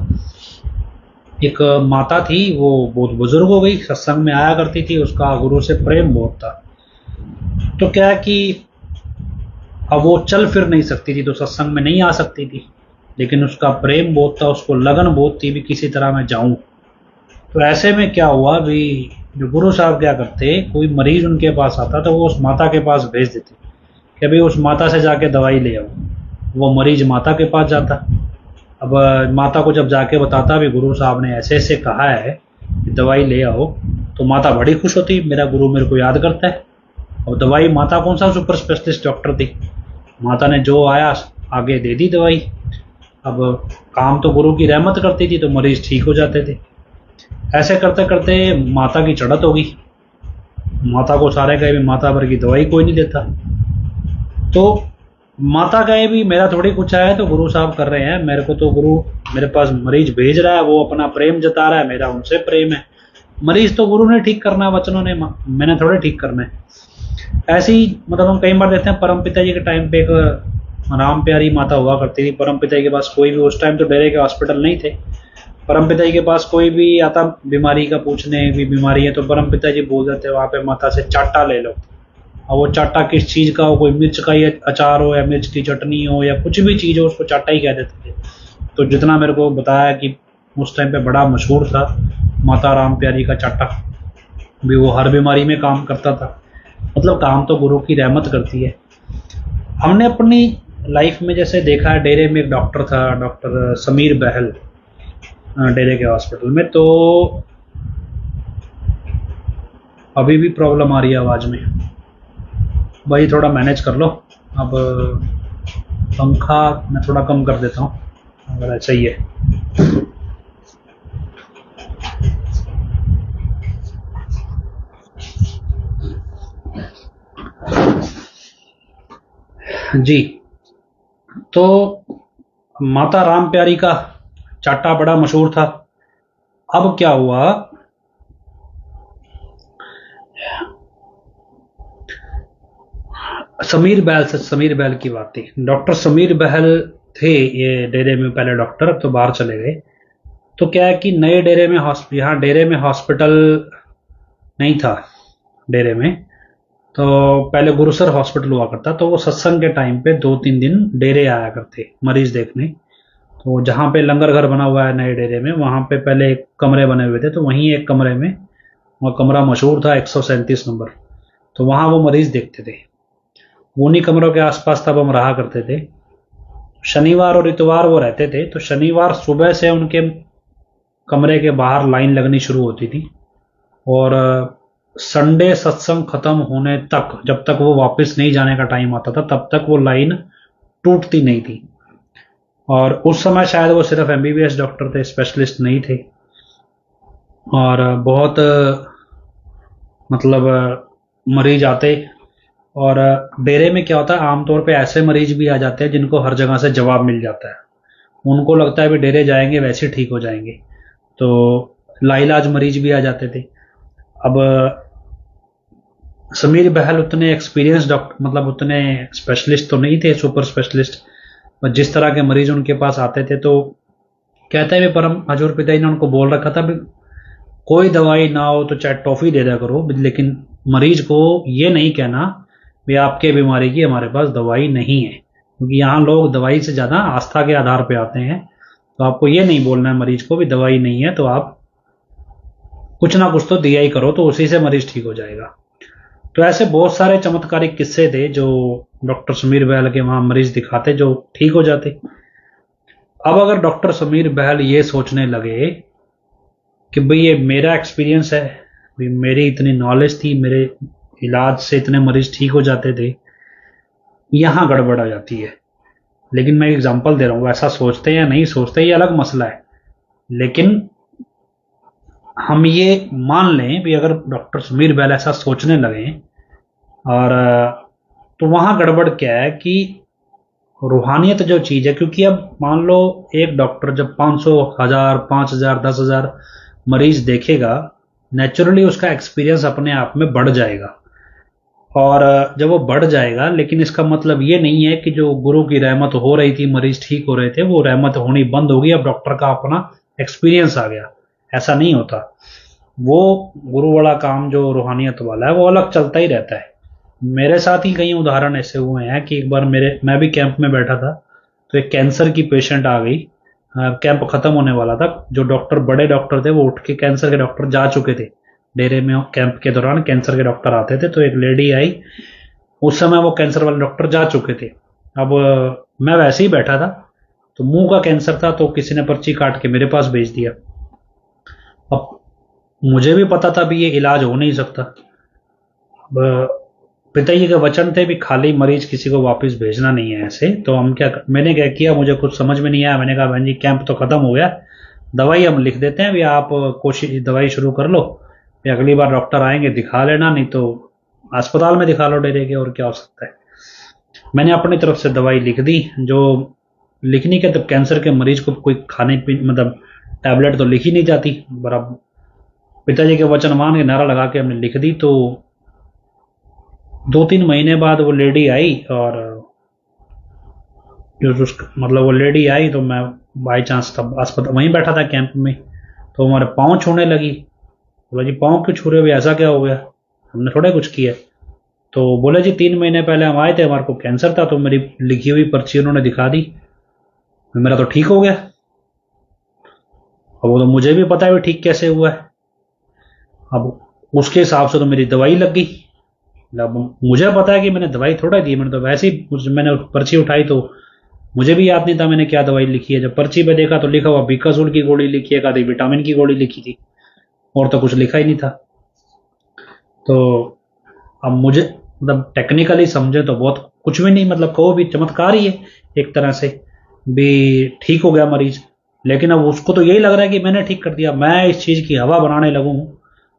Speaker 1: एक माता थी, वो बहुत बुजुर्ग हो गई, सत्संग में आया करती थी, उसका गुरु से प्रेम बहुत था। तो क्या है कि अब वो चल फिर नहीं सकती थी, तो सत्संग में नहीं आ सकती थी, लेकिन उसका प्रेम बहुत था, उसको लगन बहुत थी भी किसी तरह मैं जाऊं। तो ऐसे में क्या हुआ भी, जो गुरु साहब क्या करते, कोई मरीज उनके पास आता तो वो उस माता के पास भेज देते कि भाई उस माता से जाके दवाई ले आओ। वो मरीज माता के पास जाता। अब माता को जब जाके बताता भी गुरु साहब ने ऐसे ऐसे कहा है कि दवाई ले आओ, तो माता बड़ी खुश होती, मेरा गुरु मेरे को याद करता है। और दवाई माता कौन सा सुपर स्पेशलिस्ट डॉक्टर थी, माता ने जो आया आगे दे दी दवाई। अब काम तो गुरु की रहमत करती थी, तो मरीज ठीक हो जाते थे। ऐसे करते करते माता की चढ़त हो गई। माता को सारे कहे भी माता भर की दवाई कोई नहीं देता। तो माता कहे भी मेरा थोड़ी कुछ आया है, तो गुरु साहब कर रहे हैं, मेरे को तो गुरु मेरे पास मरीज भेज रहा है, वो अपना प्रेम जता रहा है, मेरा उनसे प्रेम है। मरीज तो गुरु ने ठीक करना है, वचनों ने, मैंने थोड़े ठीक करना है। ऐसे ही मतलब हम कई बार देखते हैं, परम पिता जी के टाइम पे एक राम प्यारी माता हुआ करती थी। परम पिता जी के पास कोई भी, उस टाइम तो डेरे के हॉस्पिटल नहीं थे, परम पिता जी के पास कोई भी आता बीमारी का पूछने, भी बीमारी है, तो परम पिता जी बोल देते वहाँ पे माता से चाटा ले लो। और वो चाटा किस चीज़ का हो, कोई मिर्च का ही अचार हो या मिर्च की चटनी हो या कुछ भी चीज़ हो, उसको चाटा ही कह देते थे। तो जितना मेरे को बताया कि उस टाइम पे बड़ा मशहूर था माता राम प्यारी का चाटा, भी वो हर बीमारी में काम करता था। मतलब काम तो गुरु की रहमत करती है। हमने अपनी लाइफ में जैसे देखा है, डेरे में एक डॉक्टर था, डॉक्टर समीर बहल, डेरे के हॉस्पिटल में। तो अभी भी प्रॉब्लम आ रही है आवाज़ में, भाई थोड़ा मैनेज कर लो। अब पंखा मैं थोड़ा कम कर देता हूँ अगर ऐसा ही है। जी, तो माता राम प्यारी का चाटा बड़ा मशहूर था। अब क्या हुआ, समीर बहल की बात थी। डॉक्टर समीर बहल थे ये डेरे में पहले डॉक्टर, अब तो बाहर चले गए। तो क्या है कि नए डेरे में यहाँ डेरे में हॉस्पिटल नहीं था डेरे में, तो पहले गुरुसर हॉस्पिटल हुआ करता। तो वो सत्संग के टाइम पे 2-3 दिन डेरे आया करते मरीज देखने। तो जहाँ पे लंगर घर बना हुआ है नए डेरे में, वहाँ पे पहले एक कमरे बने हुए थे, तो वहीं एक कमरे में, वह कमरा मशहूर था 137 नंबर, तो वहाँ वो मरीज देखते थे। उन्हीं कमरों के आसपास तब हम रहा करते थे। शनिवार और इतवार वो रहते थे, तो शनिवार सुबह से उनके कमरे के बाहर लाइन लगनी शुरू होती थी, और संडे सत्संग खत्म होने तक, जब तक वो वापस नहीं जाने का टाइम आता था, तब तक वो लाइन टूटती नहीं थी। और उस समय शायद वो सिर्फ एमबीबीएस डॉक्टर थे, स्पेशलिस्ट नहीं थे। और बहुत मतलब मरीज आते, और डेरे में क्या होता है, आमतौर पे ऐसे मरीज भी आ जाते हैं जिनको हर जगह से जवाब मिल जाता है। उनको लगता है भी डेरे जाएंगे वैसे ठीक हो जाएंगे, तो लाइलाज मरीज भी आ जाते थे। अब समीर बहल उतने एक्सपीरियंस डॉक्टर, मतलब उतने स्पेशलिस्ट तो नहीं थे, सुपर स्पेशलिस्ट। और जिस तरह के मरीज उनके पास आते थे, तो कहते हैं भी परम हजूर पिताजी ने उनको बोल रखा था भी कोई दवाई ना हो तो चाहे टॉफी दे दिया करो, लेकिन मरीज को ये नहीं कहना भी आपके बीमारी की हमारे पास दवाई नहीं है, क्योंकि यहाँ लोग दवाई से ज़्यादा आस्था के आधार पे आते हैं। तो आपको ये नहीं बोलना है मरीज को भी दवाई नहीं है, तो आप कुछ ना कुछ तो दिया ही करो, तो उसी से मरीज ठीक हो जाएगा। तो ऐसे बहुत सारे चमत्कारिक किस्से थे जो डॉक्टर समीर बहल के वहाँ मरीज दिखाते जो ठीक हो जाते। अब अगर डॉक्टर समीर बहल ये सोचने लगे कि भाई ये मेरा एक्सपीरियंस है, भाई मेरी इतनी नॉलेज थी, मेरे इलाज से इतने मरीज ठीक हो जाते थे, यहाँ गड़बड़ आ जाती है। लेकिन मैं एग्जांपल दे रहा हूँ, ऐसा सोचते हैं या नहीं सोचते ये अलग मसला है, लेकिन हम ये मान लें भी अगर डॉक्टर समीर बहल ऐसा सोचने लगे, और तो वहाँ गड़बड़ क्या है कि रूहानियत जो चीज़ है, क्योंकि अब मान लो एक डॉक्टर जब 500, 1000, 5000, 10,000 मरीज देखेगा, नेचुरली उसका एक्सपीरियंस अपने आप में बढ़ जाएगा। और जब वो बढ़ जाएगा, लेकिन इसका मतलब ये नहीं है कि जो गुरु की रहमत हो रही थी, मरीज ठीक हो रहे थे, वो रहमत होनी बंद होगी, अब डॉक्टर का अपना एक्सपीरियंस आ गया। ऐसा नहीं होता। वो गुरु वाला काम जो रूहानियत वाला है वो अलग चलता ही रहता है। मेरे साथ ही कई उदाहरण ऐसे हुए हैं कि एक बार मैं भी कैंप में बैठा था, तो एक कैंसर की पेशेंट आ गई। कैंप खत्म होने वाला था, जो डॉक्टर बड़े डॉक्टर थे वो उठ के, कैंसर के डॉक्टर जा चुके थे डेरे में, कैंप के दौरान कैंसर के डॉक्टर आते थे। तो एक लेडी आई, उस समय वो कैंसर वाले डॉक्टर जा चुके थे। अब मैं वैसे ही बैठा था, तो मुंह का कैंसर था, तो किसी ने पर्ची काट के मेरे पास भेज दिया। अब मुझे भी पता था भी ये इलाज हो नहीं सकता। अब पिताजी के वचन थे भी खाली मरीज किसी को वापस भेजना नहीं है ऐसे। तो हम क्या, मैंने क्या किया, मुझे कुछ समझ में नहीं आया। मैंने कहा बहन जी कैंप तो खत्म हो गया, दवाई हम लिख देते हैं, भी आप कोशिश दवाई शुरू कर लो, फिर अगली बार डॉक्टर आएंगे दिखा लेना, नहीं तो अस्पताल में दिखा लो डेरे के, और क्या हो सकता है। मैंने अपनी तरफ से दवाई लिख दी, जो लिखनी के, तब कैंसर के मरीज को कोई खाने पीने मतलब टैबलेट तो लिखी नहीं जाती, बराबर पिताजी के वचन मान के नारा लगा के हमने लिख दी। तो 2-3 महीने बाद वो लेडी आई, और जो मतलब वो लेडी आई तो मैं बाई चांस तब अस्पताल वहीं बैठा था कैंप में, तो हमारे पाँव छूने लगी। बोला जी पाँव क्यों छू रहे हो, भी ऐसा क्या हो गया, हमने थोड़ा कुछ किया। तो बोले जी 3 महीने पहले हम आए थे, हमारे को कैंसर था, तो मेरी लिखी हुई पर्ची उन्होंने दिखा दी, मेरा तो ठीक हो गया। अब वो तो मुझे भी पता है भी ठीक कैसे हुआ है। अब उसके हिसाब से तो मेरी दवाई लग गई। अब मुझे पता है कि मैंने दवाई थोड़ा दी, मैंने तो वैसे ही मैंने पर्ची उठाई, तो मुझे भी याद नहीं था मैंने क्या दवाई लिखी है। जब पर्ची पे देखा तो लिखा हुआ बिकाजोल की गोली लिखी है, आधी विटामिन की गोली लिखी थी, और तो कुछ लिखा ही नहीं था। तो अब मुझे मतलब टेक्निकली समझे तो बहुत कुछ भी नहीं, मतलब कहो भी चमत्कार ही है एक तरह से, भी ठीक हो गया मरीज। लेकिन अब उसको तो यही लग रहा है कि मैंने ठीक कर दिया, मैं इस चीज की हवा बनाने लगूं,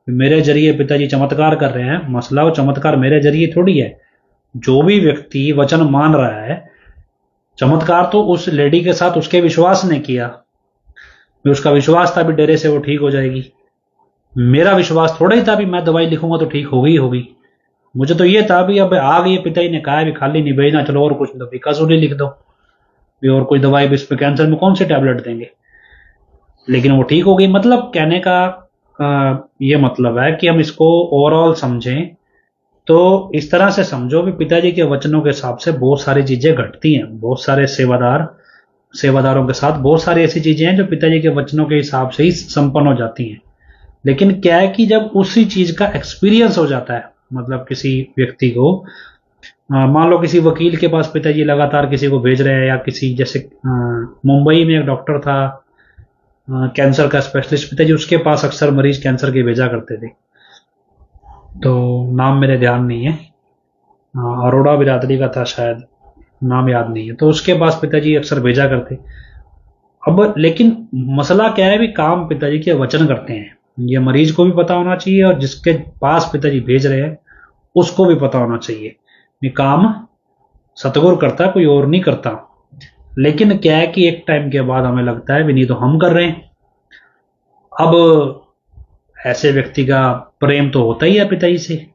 Speaker 1: मेरे जरिए पिताजी चमत्कार कर रहे हैं। मसला वो चमत्कार मेरे जरिए थोड़ी है, जो भी व्यक्ति वचन मान रहा है, चमत्कार तो उस लेडी के साथ उसके विश्वास ने किया। उसका विश्वास था भी डेरे से वो ठीक हो जाएगी, मेरा विश्वास थोड़ा ही था भी मैं दवाई लिखूंगा तो ठीक होगी ही होगी। मुझे तो ये था भी अब आ गई, पिताजी ने कहा भी खाली नहीं भेजना, चलो और कुछ तो बिकाजोली लिख दो भी, और कोई दवाई भी इस पे कैंसर में कौन सी टैबलेट देंगे। लेकिन वो ठीक हो गई। मतलब कहने का ये मतलब है कि हम इसको ओवरऑल समझें तो इस तरह से समझो भी पिताजी के वचनों के हिसाब से बहुत सारी चीजें घटती हैं, बहुत सारे सेवादारों के साथ बहुत सारी ऐसी चीजें हैं जो पिताजी के वचनों के हिसाब से ही संपन्न हो जाती हैं। लेकिन क्या है कि जब उसी चीज का एक्सपीरियंस हो जाता है, मतलब किसी व्यक्ति को, मान लो किसी वकील के पास पिताजी लगातार किसी को भेज रहे हैं, या किसी जैसे मुंबई में एक डॉक्टर था कैंसर का स्पेशलिस्ट, पिताजी उसके पास अक्सर मरीज कैंसर के भेजा करते थे, तो नाम मेरे ध्यान नहीं है, अरोड़ा बिरादरी का था शायद, नाम याद नहीं है। तो उसके पास पिताजी अक्सर भेजा करते। अब लेकिन मसला क्या है भी, काम पिताजी के वचन करते हैं, ये मरीज को भी पता होना चाहिए, और जिसके पास पिताजी भेज रहे हैं उसको भी पता होना चाहिए। ये काम सतगुरु करता है, कोई और नहीं करता। लेकिन क्या है कि एक टाइम के बाद हमें लगता है भी नहीं तो हम कर रहे हैं। अब ऐसे व्यक्ति का प्रेम तो होता ही है पिताजी से,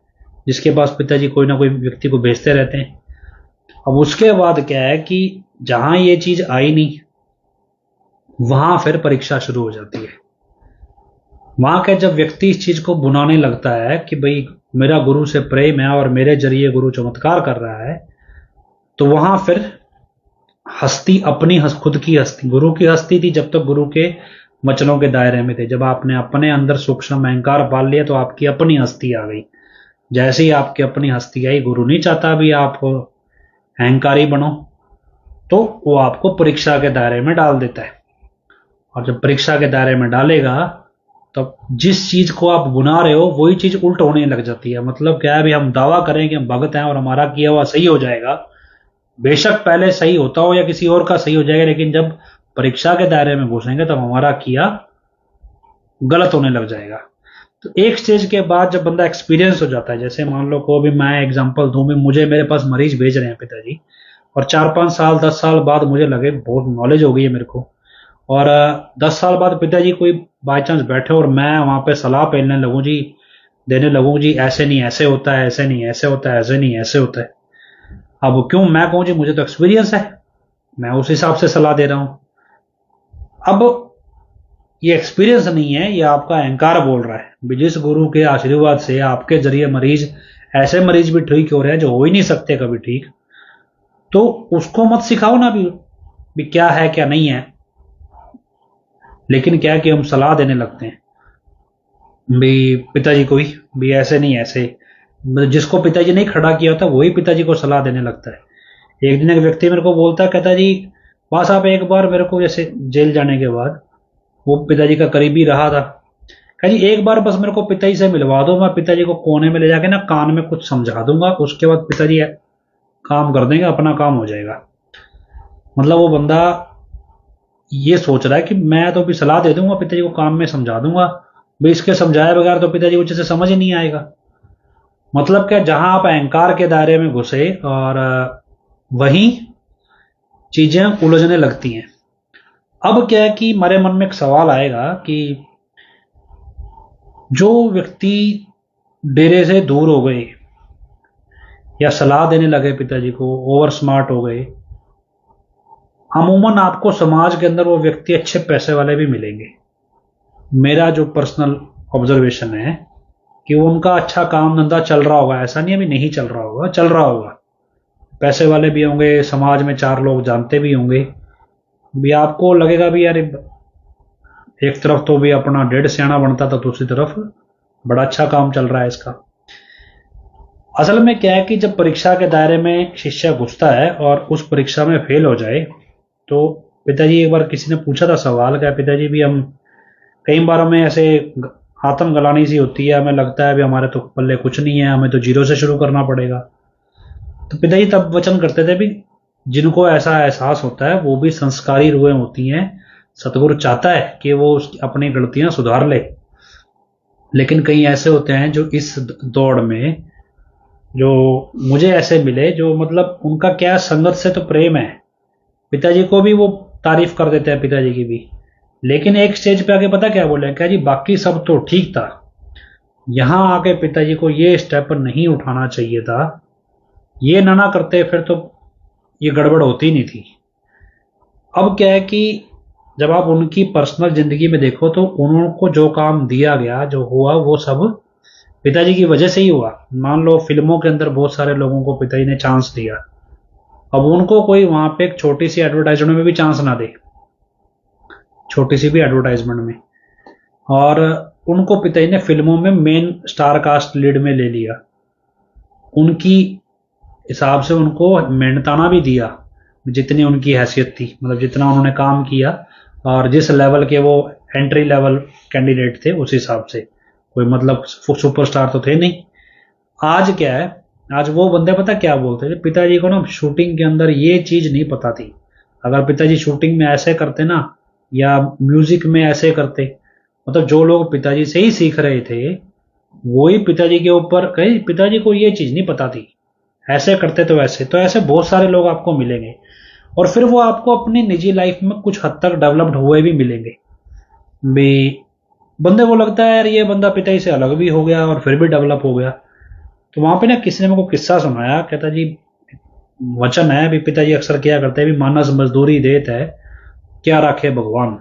Speaker 1: जिसके पास पिताजी कोई ना कोई व्यक्ति को भेजते रहते हैं। अब उसके बाद क्या है कि जहां ये चीज आई नहीं, वहां फिर परीक्षा शुरू हो जाती है। वहां का जब व्यक्ति इस चीज को बुनाने लगता है कि भाई मेरा गुरु से प्रेम है और मेरे जरिए गुरु चमत्कार कर रहा है, तो वहां फिर हस्ती अपनी खुद की हस्ती, गुरु की हस्ती थी जब तक गुरु के वचनों के दायरे में थे। जब आपने अपने अंदर सूक्ष्म अहंकार पाल लिया तो आपकी अपनी हस्ती आ गई। जैसे ही आपकी अपनी हस्ती आई, गुरु नहीं चाहता भी आप अहंकारी बनो, तो वो आपको परीक्षा के दायरे में डाल देता है। और जब परीक्षा के दायरे में डालेगा तो जिस चीज को आप बुना रहे हो वही चीज उल्ट होने लग जाती है। मतलब क्या है भी, हम दावा करें कि हम भगत हैं और हमारा किया हुआ सही हो जाएगा, बेशक पहले सही होता हो या किसी और का सही हो जाएगा, लेकिन जब परीक्षा के दायरे में घुसेंगे तब हमारा किया गलत होने लग जाएगा। तो एक स्टेज के बाद जब बंदा एक्सपीरियंस हो जाता है, जैसे मान लो को भी मैं एग्जांपल दूं भी, मुझे मेरे पास मरीज भेज रहे हैं पिताजी, और 4-5 साल 10 साल बाद मुझे लगे बहुत नॉलेज हो गई है मेरे को, और 10 साल बाद पिताजी कोई बाई चांस बैठे और मैं वहां पे सलाह देने लगूं जी ऐसे नहीं ऐसे होता है, ऐसे नहीं ऐसे होता है, ऐसे नहीं ऐसे होता है। अब क्यों मैं कहूं जी, मुझे तो एक्सपीरियंस है, मैं उस हिसाब से सलाह दे रहा हूं। अब ये एक्सपीरियंस नहीं है, ये आपका अहंकार बोल रहा है। जिस गुरु के आशीर्वाद से आपके जरिए ऐसे मरीज भी ठीक हो रहे हैं जो हो ही नहीं सकते कभी ठीक, तो उसको मत सिखाओ ना भी क्या है क्या नहीं है। लेकिन क्या है कि हम सलाह देने लगते हैं भी पिताजी को भी ऐसे नहीं ऐसे, जिसको पिताजी नहीं खड़ा किया होता वही पिताजी को सलाह देने लगता है। एक दिन एक व्यक्ति मेरे को बोलता है, कहता जी बस आप एक बार मेरे को, जैसे जेल जाने के बाद वो पिताजी का करीबी रहा था, कहा जी एक बार बस मेरे को पिताजी से मिलवा दो, मैं पिताजी को कोने में ले जाके ना कान में कुछ समझा दूंगा, उसके बाद पिताजी काम कर देंगे, अपना काम हो जाएगा। मतलब वो बंदा ये सोच रहा है कि मैं तो भी सलाह दे दूंगा, पिताजी को काम में समझा दूंगा, भाई इसके समझाए बगैर तो पिताजी को अच्छे से समझ ही नहीं आएगा। मतलब क्या, जहां आप अहंकार के दायरे में घुसे और वहीं चीजें उलझने लगती हैं। अब क्या है कि हमारे मन में एक सवाल आएगा कि जो व्यक्ति डेरे से दूर हो गए या सलाह देने लगे पिताजी को, ओवर स्मार्ट हो गए, अमूमन आपको समाज के अंदर वो व्यक्ति अच्छे पैसे वाले भी मिलेंगे। मेरा जो पर्सनल ऑब्जर्वेशन है कि उनका अच्छा काम धंधा चल रहा होगा, ऐसा नहीं अभी नहीं चल रहा होगा, चल रहा होगा, पैसे वाले भी होंगे, समाज में चार लोग जानते भी होंगे। भी आपको लगेगा भी यार एक तरफ तो भी अपना डेढ़ सियाना बनता था, दूसरी तरफ बड़ा अच्छा काम चल रहा है इसका। असल में क्या है कि जब परीक्षा के दायरे में शिष्य घुसता है और उस परीक्षा में फेल हो जाए, तो पिताजी एक बार किसी ने पूछा था सवाल, क्या पिताजी भी हम कई बार हमें ऐसे आत्म गलानी सी होती है, हमें लगता है भी हमारे तो पल्ले कुछ नहीं है, हमें तो जीरो से शुरू करना पड़ेगा। तो पिताजी तब वचन करते थे भी जिनको ऐसा एहसास होता है वो भी संस्कारी रूहें होती हैं, सतगुरु चाहता है कि वो अपनी गलतियां सुधार ले। लेकिन कई ऐसे होते हैं जो इस दौड़ में, जो मुझे ऐसे मिले, जो मतलब उनका क्या संगत से तो प्रेम है, पिताजी को भी वो तारीफ कर देते हैं पिताजी की भी, लेकिन एक स्टेज पे आके पता क्या बोले, क्या जी बाकी सब तो ठीक था, यहां आके पिताजी को ये स्टेप नहीं उठाना चाहिए था, ये ना करते फिर तो ये गड़बड़ होती नहीं थी। अब क्या है कि जब आप उनकी पर्सनल जिंदगी में देखो तो उनको जो काम दिया गया, जो हुआ, वो सब पिताजी की वजह से ही हुआ। मान लो फिल्मों के अंदर बहुत सारे लोगों को पिताजी ने चांस दिया, अब उनको कोई वहां पे एक छोटी सी एडवर्टाइजमेंट में भी चांस ना दे, छोटी सी भी एडवर्टाइजमेंट में, और उनको पिताजी ने फिल्मों में मेन स्टार कास्ट लीड में ले लिया, उनकी हिसाब से उनको मेहनताना भी दिया जितनी उनकी हैसियत थी, मतलब जितना उन्होंने काम किया और जिस लेवल के वो एंट्री लेवल कैंडिडेट थे उस हिसाब से, कोई मतलब सुपरस्टार तो थे नहीं। आज क्या है, आज वो बंदे पता क्या बोलते थे, पिताजी को ना शूटिंग के अंदर ये चीज नहीं पता थी, अगर पिताजी शूटिंग में ऐसे करते ना या म्यूजिक में ऐसे करते, मतलब जो लोग पिताजी से ही सीख रहे थे वही पिताजी के ऊपर कहीं, पिताजी को ये चीज नहीं पता थी, ऐसे करते तो ऐसे बहुत सारे लोग आपको मिलेंगे। और फिर वो आपको अपनी निजी लाइफ में कुछ हद तक डेवलप्ड हुए भी मिलेंगे भी, बंदे को लगता है यार ये बंदा पिताजी से अलग भी हो गया और फिर भी डेवलप हो गया। तो वहां पे ना किसी ने मेरे को किस्सा सुनाया, कहता जी वचन है भी पिताजी अक्सर क्या करते हैं भी, मानस मजदूरी देत है क्या राखे भगवान।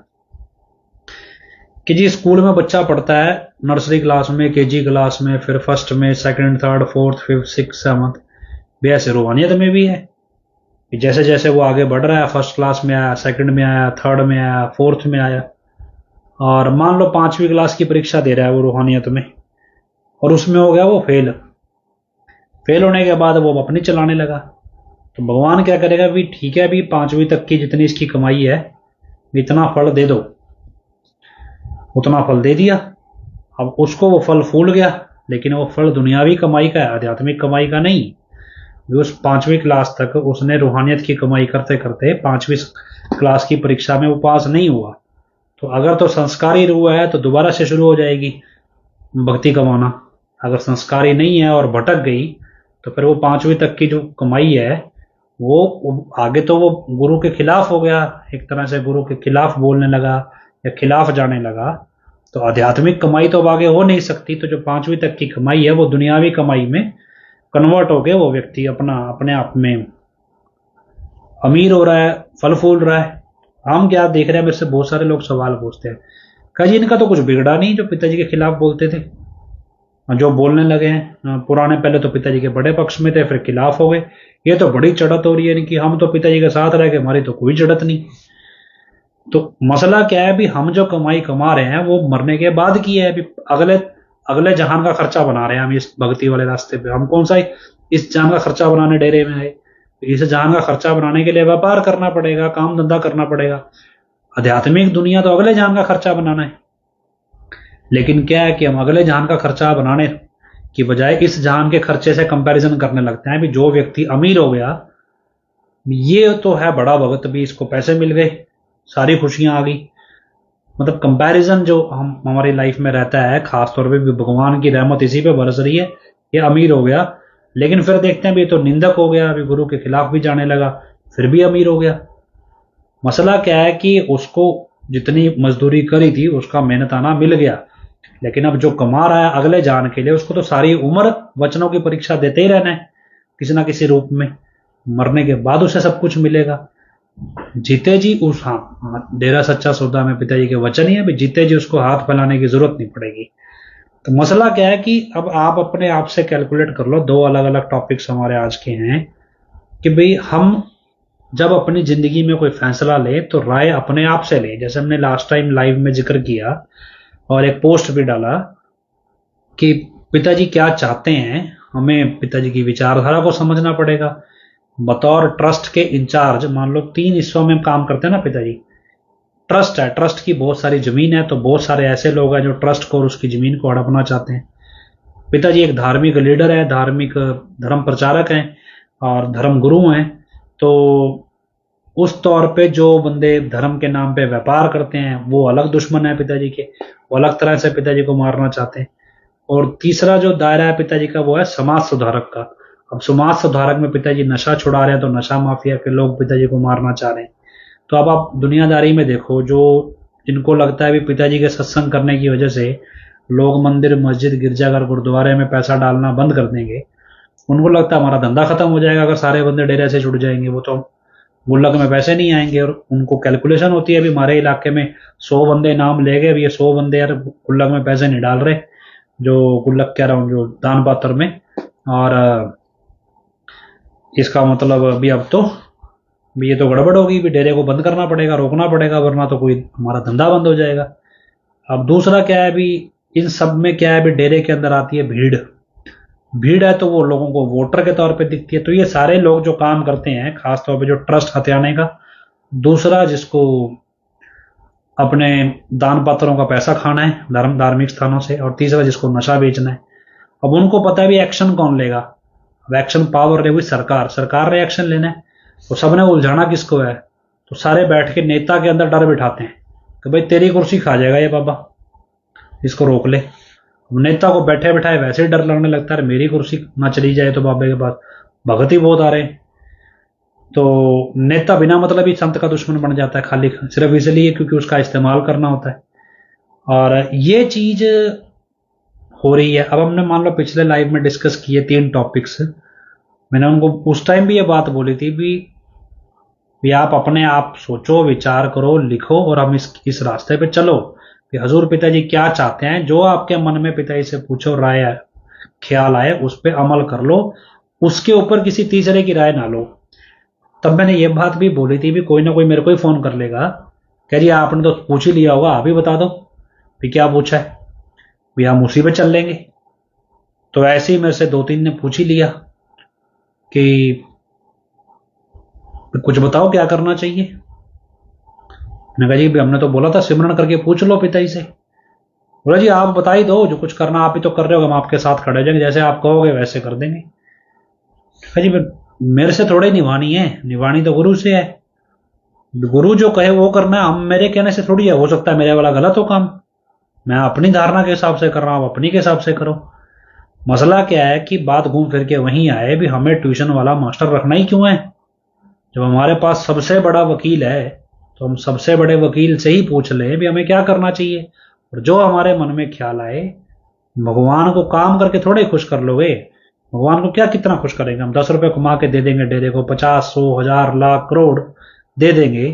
Speaker 1: कि जी स्कूल में बच्चा पढ़ता है, नर्सरी क्लास में, केजी क्लास में, फिर फर्स्ट में, second, third, fourth, fifth, six, seventh, भी ऐसे रूहानियत में भी है कि जैसे जैसे वो आगे बढ़ रहा है, फर्स्ट क्लास में आया, सेकंड में आया, थर्ड में आया, फोर्थ में आया, और मान लो 5वीं क्लास की परीक्षा दे रहा है वो रूहानियत में, और उसमें हो गया वो फेल। फेल होने के बाद वो अपनी चलाने लगा, तो भगवान क्या करेगा भी, ठीक है भी 5वीं तक की जितनी इसकी कमाई है इतना फल दे दो, उतना फल दे दिया। अब उसको वो फल फूल गया, लेकिन वो फल दुनियावी कमाई का है, आध्यात्मिक कमाई का नहीं। उस 5वीं क्लास तक उसने रूहानियत की कमाई करते करते 5वीं क्लास की परीक्षा में वो पास नहीं हुआ, तो अगर तो संस्कारी रूह है तो दोबारा से शुरू हो जाएगी भक्ति कमाना, अगर संस्कारी नहीं है और भटक गई तो फिर वो 5वीं तक की जो कमाई है वो आगे तो वो गुरु के खिलाफ हो गया, एक तरह से गुरु के खिलाफ बोलने लगा या खिलाफ जाने लगा, तो आध्यात्मिक कमाई तो अब आगे हो नहीं सकती। तो जो 5वीं तक की कमाई है वो दुनियावी कमाई में कन्वर्ट हो गया, वो व्यक्ति अपने आप में अमीर हो रहा है, फल फूल रहा है। हम क्या देख रहे हैं, मेरे से बहुत सारे लोग सवाल पूछते हैं, कहा जी इनका तो कुछ बिगड़ा नहीं जो पिताजी के खिलाफ बोलते थे, जो बोलने लगे हैं पुराने, पहले तो पिताजी के बड़े पक्ष में थे फिर खिलाफ हो गए, ये तो बड़ी चढ़त हो रही है इनकी, हम तो पिताजी के साथ रह गए, हमारी तो कोई चढ़त नहीं। तो मसला क्या है भी, हम जो कमाई कमा रहे हैं वो मरने के बाद की है, अभी अगले अगले जहान का खर्चा बना रहे हैं हम इस भक्ति वाले रास्ते पे। हम कौन सा इस जहान का खर्चा बनाने डेरे में आए, इस जहान का खर्चा बनाने के लिए व्यापार करना पड़ेगा, काम धंधा करना पड़ेगा। आध्यात्मिक दुनिया तो अगले जहान का खर्चा बनाना है। लेकिन क्या है कि हम अगले जहान का खर्चा बनाने की बजाय इस जहान के खर्चे से कंपैरिजन करने लगते हैं। भी जो व्यक्ति अमीर हो गया, ये तो है बड़ा भगत, भी इसको पैसे मिल गए, सारी खुशियां आ गई। मतलब कंपैरिजन जो हम हमारी लाइफ में रहता है, खासतौर पे भी भगवान की रहमत इसी पे बरस रही है, ये अमीर हो गया, लेकिन फिर देखते हैं भी तो निंदक हो गया, अभी गुरु के खिलाफ भी जाने लगा, फिर भी अमीर हो गया। मसला क्या है कि उसको जितनी मजदूरी करी थी उसका मेहनताना मिल गया, लेकिन अब जो कमा रहा है अगले जान के लिए, उसको तो सारी उम्र वचनों की परीक्षा देते ही रहना है किसी ना किसी रूप में। मरने के बाद उसे सब कुछ मिलेगा। जीते जी उस डेरा सच्चा सौदा में पिताजी के वचन ही है भी जीते जी उसको हाथ फैलाने की जरूरत नहीं पड़ेगी। तो मसला क्या है कि अब आप अपने आप से कैलकुलेट कर लो, दो अलग अलग टॉपिक्स हमारे आज के हैं कि भाई हम जब अपनी जिंदगी में कोई फैसला लें तो राय अपने आप से लें। जैसे हमने लास्ट टाइम लाइव में जिक्र किया और एक पोस्ट भी डाला कि पिताजी क्या चाहते हैं, हमें पिताजी की विचारधारा को समझना पड़ेगा। बतौर ट्रस्ट के इंचार्ज, मान लो 3 हिस्सों में काम करते हैं ना पिताजी। ट्रस्ट है, ट्रस्ट की बहुत सारी जमीन है, तो बहुत सारे ऐसे लोग हैं जो ट्रस्ट को और उसकी जमीन को हड़पना चाहते हैं। पिताजी एक धार्मिक लीडर है, धार्मिक धर्म प्रचारक हैं और धर्म गुरु हैं। तो उस तौर पे जो बंदे धर्म के नाम पे व्यापार करते हैं वो अलग दुश्मन है पिताजी के, वो अलग तरह से पिताजी को मारना चाहते हैं। और तीसरा जो दायरा है पिताजी का वो है समाज सुधारक का। अब समाज सुधारक में पिताजी नशा छुड़ा रहे हैं तो नशा माफिया के लोग पिताजी को मारना चाह रहे हैं। तो अब आप दुनियादारी में देखो, जो जिनको लगता है भी पिताजी के सत्संग करने की वजह से लोग मंदिर मस्जिद गिरजाघर गुरुद्वारे में पैसा डालना बंद कर देंगे, उनको लगता है हमारा धंधा खत्म हो जाएगा अगर सारे बंदे डेरे से जुड़ जाएंगे, वो तो गुल्लक में पैसे नहीं आएंगे। और उनको कैलकुलेशन होती है भी हमारे इलाके में 100 बंदे नाम ले गए, ये 100 बंदे यार गुल्लक में पैसे नहीं डाल रहे, जो गुल्लक कह रहा हूँ जो दान पात्र में। और इसका मतलब अभी अब तो भी ये तो गड़बड़ होगी, भी डेरे को बंद करना पड़ेगा, रोकना पड़ेगा, वरना तो कोई हमारा धंधा बंद हो जाएगा। अब दूसरा क्या है, भी इन सब में क्या है, भी डेरे के अंदर आती है भीड़। भीड़ है तो वो लोगों को वोटर के तौर पे दिखती है। तो ये सारे लोग जो काम करते हैं, खासतौर पे जो ट्रस्ट हथियाने का, दूसरा जिसको अपने दान पात्रों का पैसा खाना है धार्मिक स्थानों से, और तीसरा जिसको नशा बेचना है। अब उनको पता है भी एक्शन कौन लेगा। अब एक्शन पावर लेगी सरकार, सरकार ने एक्शन लेना है, तो सबने उलझाना किसको है, तो सारे बैठ के नेता के अंदर डर बिठाते हैं कि भाई तेरी कुर्सी खा जाएगा ये बाबा, इसको रोक ले। नेता को बैठे बैठाए वैसे ही डर लगने लगता है, मेरी कुर्सी ना चली जाए तो बाबे के पास भगत ही बहुत आ रहे हैं। तो नेता बिना मतलब ही संत का दुश्मन बन जाता है, खाली सिर्फ इसलिए क्योंकि उसका इस्तेमाल करना होता है। और ये चीज हो रही है। अब हमने मान लो पिछले लाइव में डिस्कस किए 3 टॉपिक्स, मैंने उनको उस टाइम भी ये बात बोली थी भी आप अपने आप सोचो, विचार करो, लिखो और हम इस रास्ते पे चलो कि हजूर पिताजी क्या चाहते हैं। जो आपके मन में पिताजी से पूछो, राय ख्याल आए, उस पर अमल कर लो, उसके ऊपर किसी तीसरे की राय ना लो। तब मैंने ये बात भी बोली थी भी कोई ना कोई मेरे को ही फोन कर लेगा, कह जी आपने तो पूछ ही लिया होगा, आप ही बता दो भी क्या पूछा है, भी हम उसी पे चल लेंगे। तो ऐसे ही मेरे से 2-3 ने पूछ ही लिया कि कुछ बताओ क्या करना चाहिए। मैंने कहा जी हमने तो बोला था सिमरन करके पूछ लो पिताजी से। बोला जी आप बता ही दो, जो कुछ करना आप ही तो कर रहे हो, हम आपके साथ खड़े हो जाएंगे, जैसे आप कहोगे वैसे कर देंगे। कहा जी मेरे से थोड़ी निभानी है, निभानी तो गुरु से है, गुरु जो कहे वो करना है, हम मेरे कहने से थोड़ी है। हो सकता है मेरे वाला गलत हो काम, मैं अपनी धारणा के हिसाब से कर रहा हूं, अपनी के हिसाब से करो। मसला क्या है कि बात घूम फिर के वहीं आए भी हमें ट्यूशन वाला मास्टर रखना ही क्यों है। जब हमारे पास सबसे बड़ा वकील है तो हम सबसे बड़े वकील से ही पूछ लें भी हमें क्या करना चाहिए। और जो हमारे मन में ख्याल आए, भगवान को काम करके थोड़े खुश कर लोगे, भगवान को क्या कितना खुश करेंगे। हम 10 रुपए कमा के दे देंगे डेरे को, 50, 100, 1000, लाख, करोड़ दे देंगे,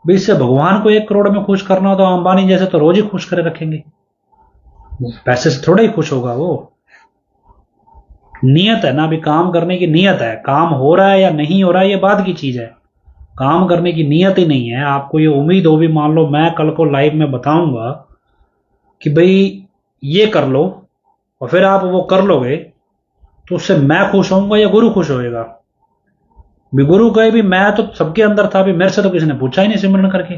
Speaker 1: भी इससे भगवान को 1 करोड़ में खुश करना हो तो अंबानी जैसे तो रोज ही खुश करे रखेंगे, पैसे से थोड़ा ही खुश होगा वो। नियत है ना, भी काम करने की नियत है, काम हो रहा है या नहीं हो रहा है ये बात की चीज है, काम करने की नियत ही नहीं है। आपको ये उम्मीद हो भी मान लो मैं कल को लाइव में बताऊंगा कि भाई ये कर लो और फिर आप वो कर लोगे, तो उससे मैं खुश होऊंगा या गुरु खुश होएगा। भी गुरु कहे भी मैं तो सबके अंदर था, भी मेरे से तो किसी ने पूछा ही नहीं सिमरन करके,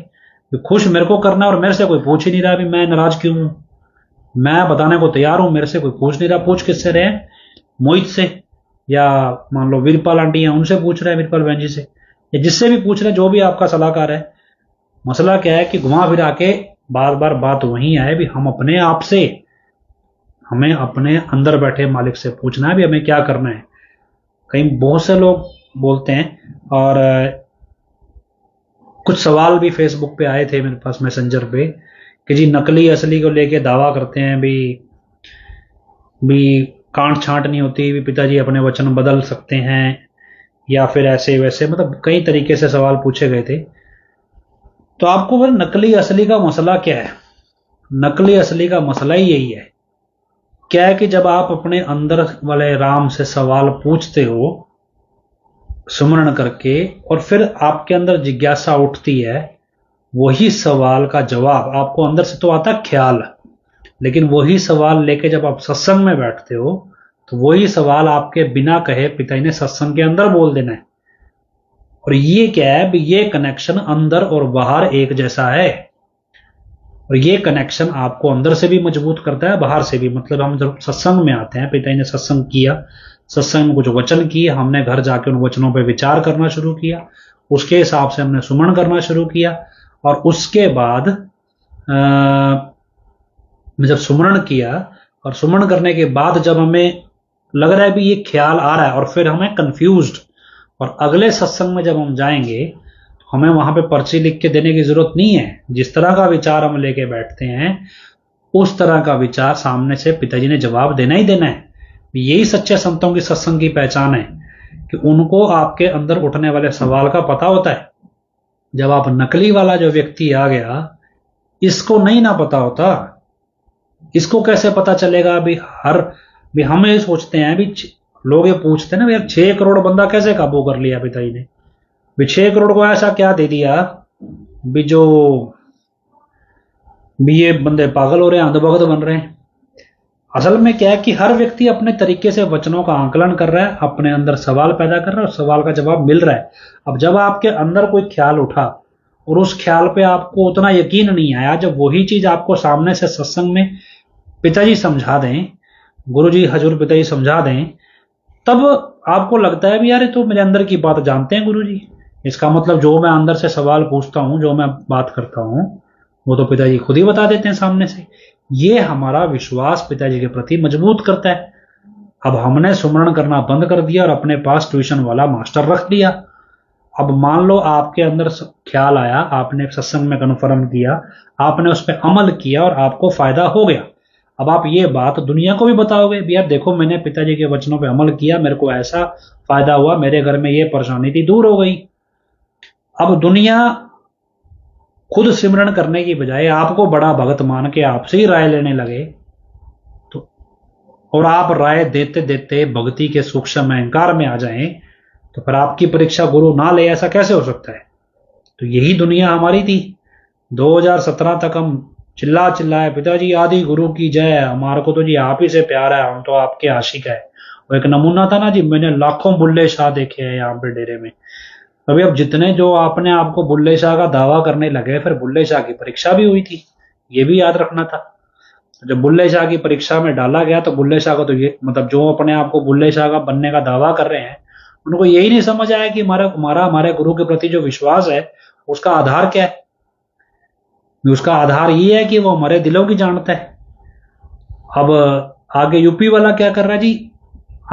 Speaker 1: भी खुश मेरे को करना और मेरे से कोई पूछ ही नहीं रहा भी मैं नाराज क्यों हूं, मैं बताने को तैयार हूं, मेरे से कोई पूछ नहीं रहा। पूछ किससे रहे हैं? मोहित से, या मान लो वीरपाल आंटी हैं उनसे पूछ रहे हैं, वीरपाल बहन जी से, या जिससे भी पूछ रहे हैं, जो भी आपका सलाहकार है। मसला क्या है कि घुमा फिरा के बार बार बात वहीं आए भी हम अपने आप से, हमें अपने अंदर बैठे मालिक से पूछना है भी हमें क्या करना है। कहीं बहुत से लोग बोलते हैं, और कुछ सवाल भी फेसबुक पे आए थे मेरे पास मैसेंजर पे कि जी नकली असली को लेके दावा करते हैं भी कांट छांट नहीं होती, भी पिताजी अपने वचन बदल सकते हैं, या फिर ऐसे वैसे, मतलब कई तरीके से सवाल पूछे गए थे। तो आपको फिर नकली असली का मसला क्या है? नकली असली का मसला ही यही है, क्या है कि जब आप अपने अंदर वाले राम से सवाल पूछते हो सुमरण करके, और फिर आपके अंदर जिज्ञासा उठती है, वही सवाल का जवाब आपको अंदर से तो आता ख्याल, लेकिन वही सवाल लेके जब आप सत्संग में बैठते हो तो वही सवाल आपके बिना कहे पिताजी ने सत्संग के अंदर बोल देना है। और ये क्या है भी, ये कनेक्शन अंदर और बाहर एक जैसा है, और ये कनेक्शन आपको अंदर से भी मजबूत करता है, बाहर से भी। मतलब हम जब सत्संग में आते हैं, पिताजी ने सत्संग किया, सत्संग में कुछ वचन किए, हमने घर जाके उन वचनों पर विचार करना शुरू किया, उसके हिसाब से हमने सुमन करना शुरू किया, और उसके बाद जब सुमरण किया, और सुमरण करने के बाद जब हमें लग रहा है भी ये ख्याल आ रहा है, और फिर हमें कंफ्यूज्ड, और अगले सत्संग में जब हम जाएंगे तो हमें वहां पे पर्ची लिख के देने की जरूरत नहीं है। जिस तरह का विचार हम लेके बैठते हैं उस तरह का विचार सामने से पिताजी ने जवाब देना ही देना है। यही सच्चे संतों की सत्संग की पहचान है कि उनको आपके अंदर उठने वाले सवाल का पता होता है। जब आप नकली वाला जो व्यक्ति आ गया, इसको नहीं ना पता होता, इसको कैसे पता चलेगा भी हम ये सोचते हैं भी, लोग ये पूछते हैं ना यार 6 करोड़ बंदा कैसे काबू कर लिया पिताजी ने, भी 6 करोड़ को ऐसा क्या दे दिया भी जो भी ये बंदे पागल हो रहे हैं, अंधभक्त बन रहे हैं। असल में क्या है कि हर व्यक्ति अपने तरीके से वचनों का आंकलन कर रहा है, अपने अंदर सवाल पैदा कर रहा है, और सवाल का जवाब मिल रहा है। अब जब आपके अंदर कोई ख्याल उठा और उस ख्याल पे आपको उतना यकीन नहीं आया, जब वही चीज आपको सामने से सत्संग में पिताजी समझा दें, गुरुजी हजूर पिताजी समझा दें, तब आपको लगता है भी यार ये तो मेरे अंदर की बात जानते हैं गुरुजी। इसका मतलब जो मैं अंदर से सवाल पूछता हूं, जो मैं बात करता हूं, वो तो पिताजी खुद ही बता देते हैं सामने से। ये हमारा विश्वास पिताजी के प्रति मजबूत करता है। अब हमने सुमरण करना बंद कर दिया और अपने पास ट्यूशन वाला मास्टर रख दिया। अब मान लो आपके अंदर ख्याल आया, आपने सत्संग में कन्फर्म किया, आपने उस पर अमल किया और आपको फायदा हो गया। अब आप ये बात दुनिया को भी बताओगे भी यार देखो मैंने पिताजी के वचनों पे अमल किया, मेरे को ऐसा फायदा हुआ, मेरे घर में ये परेशानी थी, दूर हो गई। अब दुनिया खुद सिमरन करने की बजाय आपको बड़ा भगत मान के आपसे ही राय लेने लगे, तो और आप राय देते देते भक्ति के सूक्ष्म अहंकार में आ जाएं, तो फिर आपकी परीक्षा गुरु ना ले, ऐसा कैसे हो सकता है? तो यही दुनिया हमारी थी। 2017 तक हम चिल्लाए पिताजी आदि गुरु की जय, हमारे को तो जी आप ही से प्यार है, हम तो आपके आशिक है। वो एक नमूना था ना जी, मैंने लाखों बुल्ले शाह देखे हैं यहाँ पे डेरे में। अभी अब जितने जो आपने आपको बुल्ले शाह का दावा करने लगे, फिर बुल्ले शाह की परीक्षा भी हुई थी, ये भी याद रखना था। जब बुल्ले शाह की परीक्षा में डाला गया तो बुल्ले शाह को तो ये मतलब जो अपने आप को बुल्ले शाह का बनने का दावा कर रहे हैं, उनको यही नहीं समझ आया कि हमारे गुरु के प्रति जो विश्वास है उसका आधार क्या है। उसका आधार ये है कि वो हमारे दिलों की जानता है। अब आगे यूपी वाला क्या कर रहा है जी,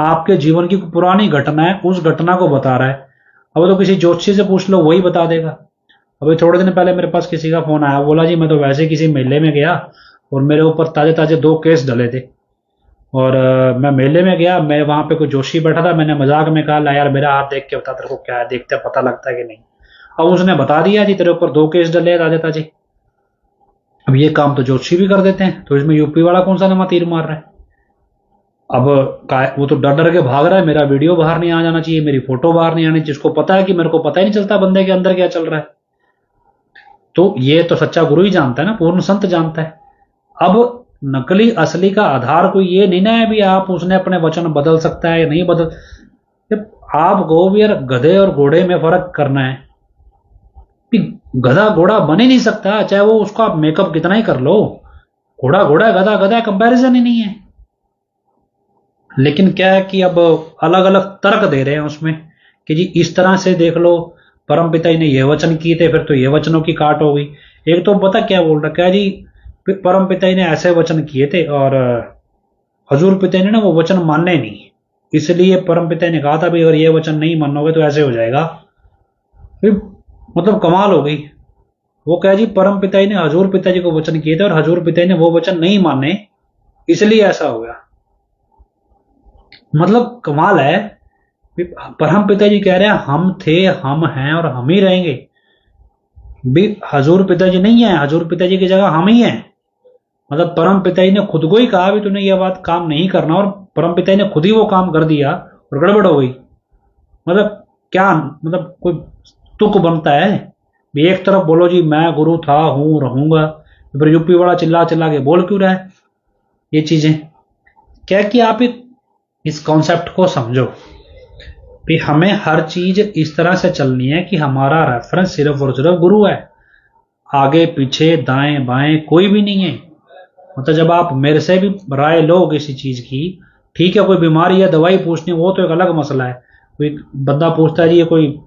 Speaker 1: आपके जीवन की पुरानी घटना है, उस घटना को बता रहा है। अब तो किसी ज्योतिषी से पूछ लो, वही बता देगा। अभी थोड़े दिन पहले मेरे पास किसी का फोन आया, बोला जी मैं तो वैसे किसी मेले में गया और मेरे ऊपर ताजे ताजे 2 केस डले थे, और मैं मेले में गया, मैं वहां पे कोई जोशी बैठा था, मैंने मजाक में कहा यार मेरा हाथ देख के बता तेरे को क्या है, देखते पता लगता है कि नहीं। अब उसने बता दिया जी तेरे ऊपर 2 केस डले ताजे ताजे। अब ये काम तो जोशी भी कर देते हैं, तो इसमें यूपी वाला कौन सा नवा तीर मार रहा है? अब वो तो डर डर के भाग रहा है, मेरा वीडियो बाहर नहीं आ जाना चाहिए, मेरी फोटो बाहर नहीं आनी चाहिए। जिसको पता है कि मेरे को पता ही नहीं चलता बंदे के अंदर क्या चल रहा है। तो ये तो सच्चा गुरु ही जानता है ना, पूर्ण संत जानता है। अब नकली असली का आधार कोई ये नहीं ना है भी आप उसने अपने वचन बदल सकता है या नहीं बदल। जब आपको भी यार गधे और घोड़े में फर्क करना है, गधा घोड़ा बन ही नहीं सकता, चाहे वो उसका आप मेकअप कितना ही कर लो। घोड़ा घोड़ा गधा गधा, कंपैरिजन ही नहीं है। लेकिन क्या है कि अब अलग अलग तर्क दे रहे हैं उसमें कि जी इस तरह से देख लो, परम पिता जी ने ये वचन किए थे, फिर तो ये वचनों की काट हो गई। एक तो पता क्या बोल रहा, क्या जी परम पिता जी ने ऐसे वचन किए थे और हजूर पिता जी ने ना वो वचन माने नहीं, इसलिए परम पिता जी ने कहा था भाई अगर ये वचन नहीं मानोगे तो ऐसे हो जाएगा। फिर मतलब कमाल हो गई। वो कह जी परम पिता जी ने हजूर पिताजी को वचन किए थे और हजूर पिताजी ने वो वचन नहीं माने, इसलिए ऐसा हो गया। मतलब कमाल है। परम पिताजी कह रहे हैं हम थे, हम हैं और हम ही रहेंगे। भी हजूर पिताजी नहीं है, हजूर पिताजी की जगह हम ही हैं। मतलब परम पिताजी ने खुद को ही कहा भी तूने ये बात काम नहीं करना, और परम पिताजी ने खुद ही वो काम कर दिया और गड़बड़ हो गई। मतलब क्या, मतलब कोई तुक बनता है। भी एक तरफ बोलो जी मैं गुरु था, हूं, रहूंगा, फिर यूपी वाला चिल्ला चिल्ला के बोल क्यों रहा है ये चीजें। क्या कि आप इस कॉन्सेप्ट को समझो भी हमें हर चीज इस तरह से चलनी है कि हमारा रेफरेंस सिर्फ और सिर्फ गुरु है, आगे पीछे दाएं बाएं कोई भी नहीं है। मतलब जब आप मेरे से भी राय लो किसी चीज की, ठीक है कोई बीमारी है दवाई पूछनी, वो तो एक अलग मसला है। कोई बंदा पूछता है जी ये कोई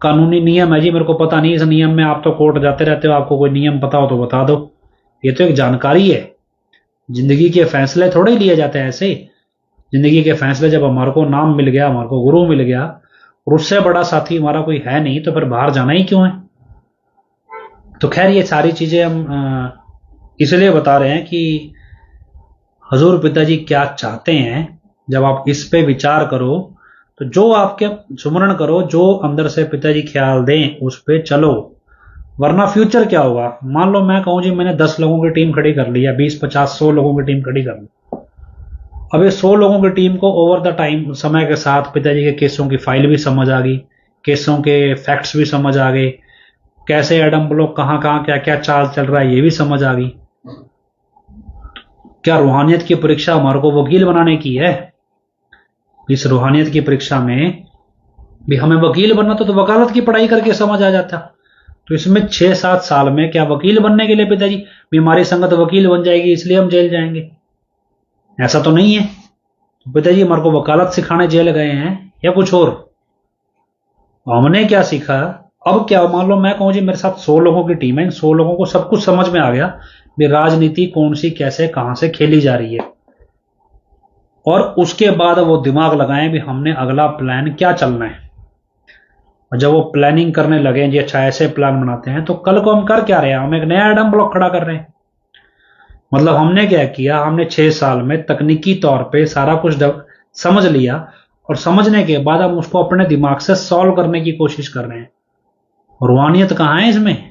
Speaker 1: कानूनी नियम है जी, मेरे को पता नहीं इस नियम में, आप तो कोर्ट जाते रहते हो, आपको कोई नियम पता हो तो बता दो। ये तो एक जानकारी है। जिंदगी के फैसले थोड़े ही लिए जाते हैं ऐसे। जिंदगी के फैसले जब हमारे को नाम मिल गया, हमारे को गुरु मिल गया और उससे बड़ा साथी हमारा कोई है नहीं, तो फिर बाहर जाना ही क्यों है। तो खैर ये सारी चीजें हम इसलिए बता रहे हैं कि हजूर पिताजी क्या चाहते हैं। जब आप इस पे विचार करो तो जो आपके सुमरण करो, जो अंदर से पिताजी ख्याल दें उस पे चलो, वरना फ्यूचर क्या होगा। मान लो मैं कहूं जी मैंने 10 लोगों की टीम खड़ी कर ली या 20 50 100 लोगों की टीम खड़ी कर ली। अब ये 100 लोगों की टीम को ओवर द टाइम समय के साथ पिताजी के केसों की फाइल भी समझ आ गई, केसों के फैक्ट्स भी समझ आ गए, कैसे एडम ब्लॉक कहां कहां क्या क्या चाल चल रहा है ये भी समझ आ गई। क्या रूहानियत की परीक्षा हमारे को वकील बनाने की है? इस रूहानियत की परीक्षा में भी हमें वकील बनना तो वकालत की पढ़ाई करके समझ आ जाता। तो इसमें 6-7 साल में क्या वकील बनने के लिए पिताजी भी हमारी संगत वकील बन जाएगी इसलिए हम जेल जाएंगे? ऐसा तो नहीं है। तो पिताजी हमारे को वकालत सिखाने जेल गए हैं या कुछ और? हमने क्या सीखा? अब क्या, मान लो मैं कहूं जी मेरे साथ 100 लोगों की टीम है, इन 100 लोगों को सब कुछ समझ में आ गया भी राजनीति कौन सी कैसे कहां से खेली जा रही है, और उसके बाद वो दिमाग लगाएं भी हमने अगला प्लान क्या चलना है। और जब वो प्लानिंग करने लगे जी अच्छा ऐसे प्लान बनाते हैं, तो कल को हम कर क्या रहे हैं, हम एक नया एडम ब्लॉक खड़ा कर रहे हैं। मतलब हमने क्या किया, हमने 6 साल में तकनीकी तौर पे सारा कुछ समझ लिया, और समझने के बाद हम उसको अपने दिमाग से सॉल्व करने की कोशिश कर रहे हैं। रूहानियत कहाँ है इसमें?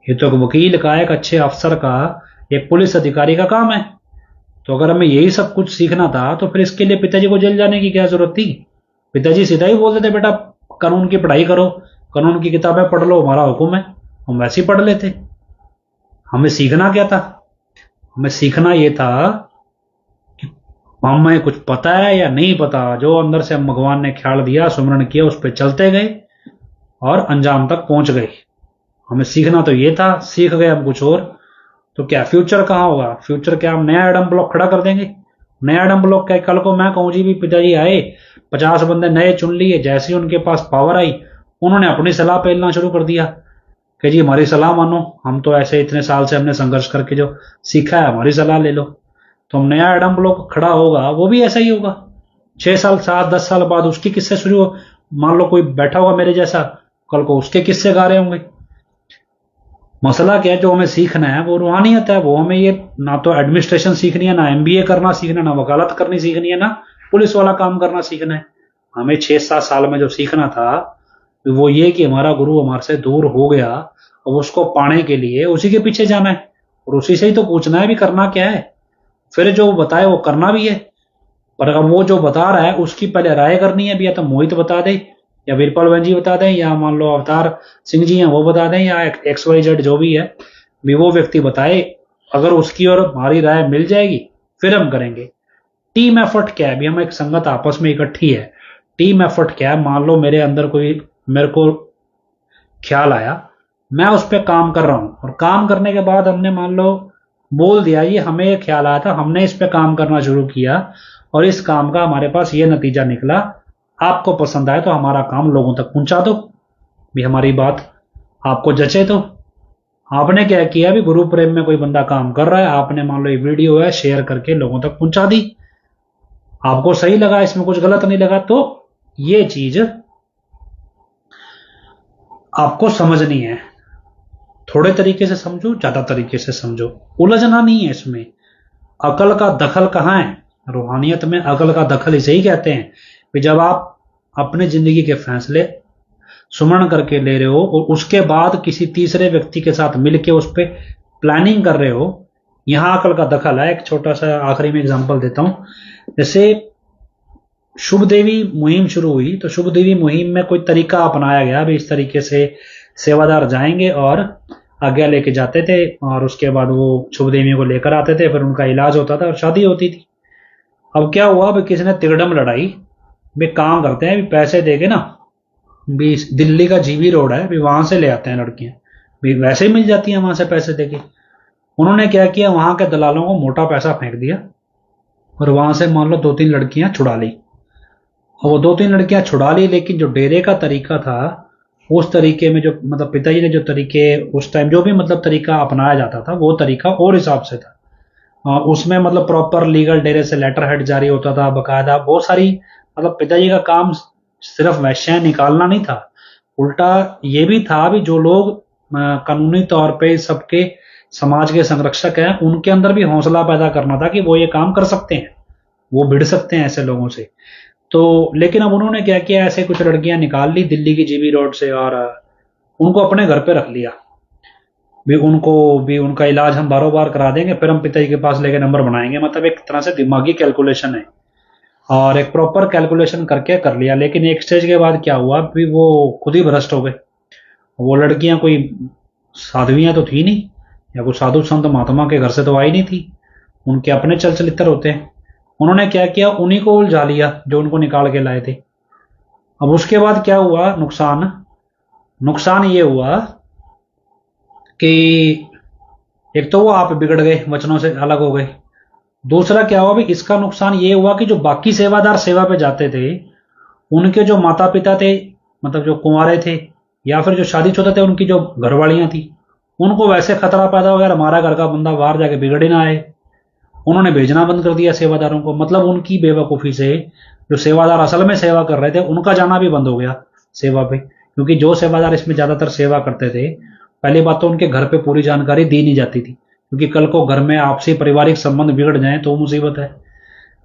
Speaker 1: ये तो एक वकील का, एक अच्छे अफसर का, एक पुलिस अधिकारी का काम है। तो अगर हमें यही सब कुछ सीखना था तो फिर इसके लिए पिताजी को जेल जाने की क्या जरूरत थी? पिताजी सीधा ही बोल देते बेटा कानून की पढ़ाई करो, कानून की किताबें पढ़ लो, हमारा हुक्म है, हम वैसे ही पढ़ लेते। हमें सीखना क्या था? हमें सीखना यह था कि हमें कुछ पता है या नहीं पता, जो अंदर से भगवान ने ख्याल दिया, सुमरण किया, उस पर चलते गए और अंजाम तक पहुंच गए। हमें सीखना तो ये था, सीख गए हम कुछ और। तो क्या फ्यूचर कहाँ होगा? फ्यूचर क्या हम नया एडम ब्लॉक खड़ा कर देंगे? नया एडम ब्लॉक क्या, कल को मैं कहूं जी भी पिताजी आए 50 बंदे नए चुन लिए, जैसे ही उनके पास पावर आई उन्होंने अपनी सलाह पेलना शुरू कर दिया कि जी हमारी सलाह मानो, हम तो ऐसे इतने साल से हमने संघर्ष करके जो सीखा है हमारी सलाह ले लो। तो हम नया एडम ब्लॉक खड़ा होगा वो भी ऐसा ही होगा। 6 साल 7-10 साल बाद उसके किस्से शुरू हो। मान लो कोई बैठा होगा मेरे जैसा, कल को उसके किस्से गा रहे होंगे। मसला क्या है, जो हमें सीखना है वो रूहानियत है। वो हमें ये ना तो एडमिनिस्ट्रेशन सीखनी है, ना एमबीए करना सीखना है, ना वकालत करनी सीखनी है, ना पुलिस वाला काम करना सीखना है। हमें 6-7 साल में जो सीखना था वो ये कि हमारा गुरु हमारे से दूर हो गया, और उसको पाने के लिए उसी के पीछे जाना है और उसी से ही तो पूछना है भी करना क्या है। फिर जो वो बताए वो करना भी है। पर अगर वो जो बता रहा है उसकी पहले राय करनी है भी, या तो मोहित बता दे, या वीरपाल बहन जी बता दें, या मान लो अवतार सिंह जी हैं वो बता दें, या XYZ जो भी है भी वो व्यक्ति बताए। अगर उसकी और हमारी राय मिल जाएगी फिर हम करेंगे। टीम एफर्ट क्या है भी, हम एक संगत आपस में इकट्ठी है। टीम एफर्ट क्या है, मान लो मेरे अंदर कोई, मेरे को ख्याल आया मैं उस पर काम कर रहा हूं, और काम करने के बाद हमने मान लो बोल दिया, ये हमें ये ख्याल आया था, हमने इस पे काम करना शुरू किया और इस काम का हमारे पास ये नतीजा निकला, आपको पसंद आए तो हमारा काम लोगों तक पहुंचा दो, भी हमारी बात आपको जचे तो। आपने क्या किया, भी गुरु प्रेम में कोई बंदा काम कर रहा है, आपने मान लो ये वीडियो है शेयर करके लोगों तक पहुंचा दी, आपको सही लगा, इसमें कुछ गलत नहीं लगा, तो ये चीज आपको समझनी है। थोड़े तरीके से समझो, ज्यादा तरीके से समझो, उलझना नहीं है इसमें। अकल का दखल कहाँ है? रूहानियत में अकल का दखल इसे ही कहते हैं कि जब आप अपनी जिंदगी के फैसले सुमरण करके ले रहे हो और उसके बाद किसी तीसरे व्यक्ति के साथ मिलके उस पर प्लानिंग कर रहे हो, यहां अकल का दखल है। एक छोटा सा आखिरी में एग्जांपल देता हूं। जैसे शुभ देवी मुहिम शुरू हुई, तो शुभ देवी मुहिम में कोई तरीका अपनाया गया, भी इस तरीके से सेवादार जाएंगे और आज्ञा लेके जाते थे, और उसके बाद वो शुभ देवी को लेकर आते थे, फिर उनका इलाज होता था और शादी होती थी। अब क्या हुआ, भी किसी ने तिगड़म लड़ाई, भी काम करते हैं, भी पैसे देके ना, भी दिल्ली का जीबी रोड है, भी वहां से ले आते हैं लड़कियां, भी वैसे ही मिल जाती हैं वहां से पैसे देके। उन्होंने क्या किया, वहां के दलालों को मोटा पैसा फेंक दिया और वहां से मान लो 2-3 लड़कियां छुड़ा ली। और वो 2-3 लड़कियां छुड़ा ली, लेकिन जो डेरे का तरीका था, उस तरीके में जो मतलब पिताजी ने जो तरीके उस टाइम जो भी मतलब तरीका अपनाया जाता था, वो तरीका और हिसाब से था। उसमें मतलब प्रॉपर लीगल डेरे से लेटर हेड जारी होता था, बकायदा बहुत सारी, मतलब पिताजी का काम सिर्फ वैश्य निकालना नहीं था, उल्टा ये भी था भी जो लोग कानूनी तौर पे सबके समाज के संरक्षक हैं, उनके अंदर भी हौसला पैदा करना था कि वो ये काम कर सकते हैं, वो भिड़ सकते हैं ऐसे लोगों से। तो लेकिन अब उन्होंने क्या किया, ऐसे कुछ लड़कियां निकाल ली दिल्ली की जीबी रोड से और उनको अपने घर पे रख लिया, भी उनको भी उनका इलाज हम बारों बार करा देंगे, फिर हम पिताजी के पास लेके नंबर बनाएंगे। मतलब एक तरह से दिमागी कैलकुलेशन है, और एक प्रॉपर कैलकुलेशन करके कर लिया। लेकिन एक स्टेज के बाद क्या हुआ, भी वो खुद ही भ्रष्ट हो गए। वो लड़कियां कोई साध्वियां तो थी नहीं, या कोई साधु संत महात्मा के घर से तो आई नहीं थी, उनके अपने चल चलित्र होते हैं। उन्होंने क्या किया, उन्हीं को उलझा लिया जो उनको निकाल के लाए थे। अब उसके बाद क्या हुआ, नुकसान ये हुआ कि एक तो वो आप बिगड़ गए, वचनों से अलग हो गए। दूसरा क्या हुआ, भी इसका नुकसान ये हुआ कि जो बाकी सेवादार सेवा पे जाते थे, उनके जो माता पिता थे, मतलब जो कुंवारे थे या फिर जो शादीशुदा थे, उनकी जो घरवालियां थी, उनको वैसे खतरा पैदा हो गया, हमारा घर का बंदा बाहर जाके बिगड़ ही ना आए। उन्होंने भेजना बंद कर दिया सेवादारों को। मतलब उनकी बेवकूफ़ी से जो सेवादार असल में सेवा कर रहे थे, उनका जाना भी बंद हो गया सेवा पे, क्योंकि जो सेवादार इसमें ज़्यादातर सेवा करते थे, पहली बात तो उनके घर पे पूरी जानकारी दी नहीं जाती थी, क्योंकि कल को घर में आपसी पारिवारिक संबंध बिगड़ जाए तो मुसीबत है।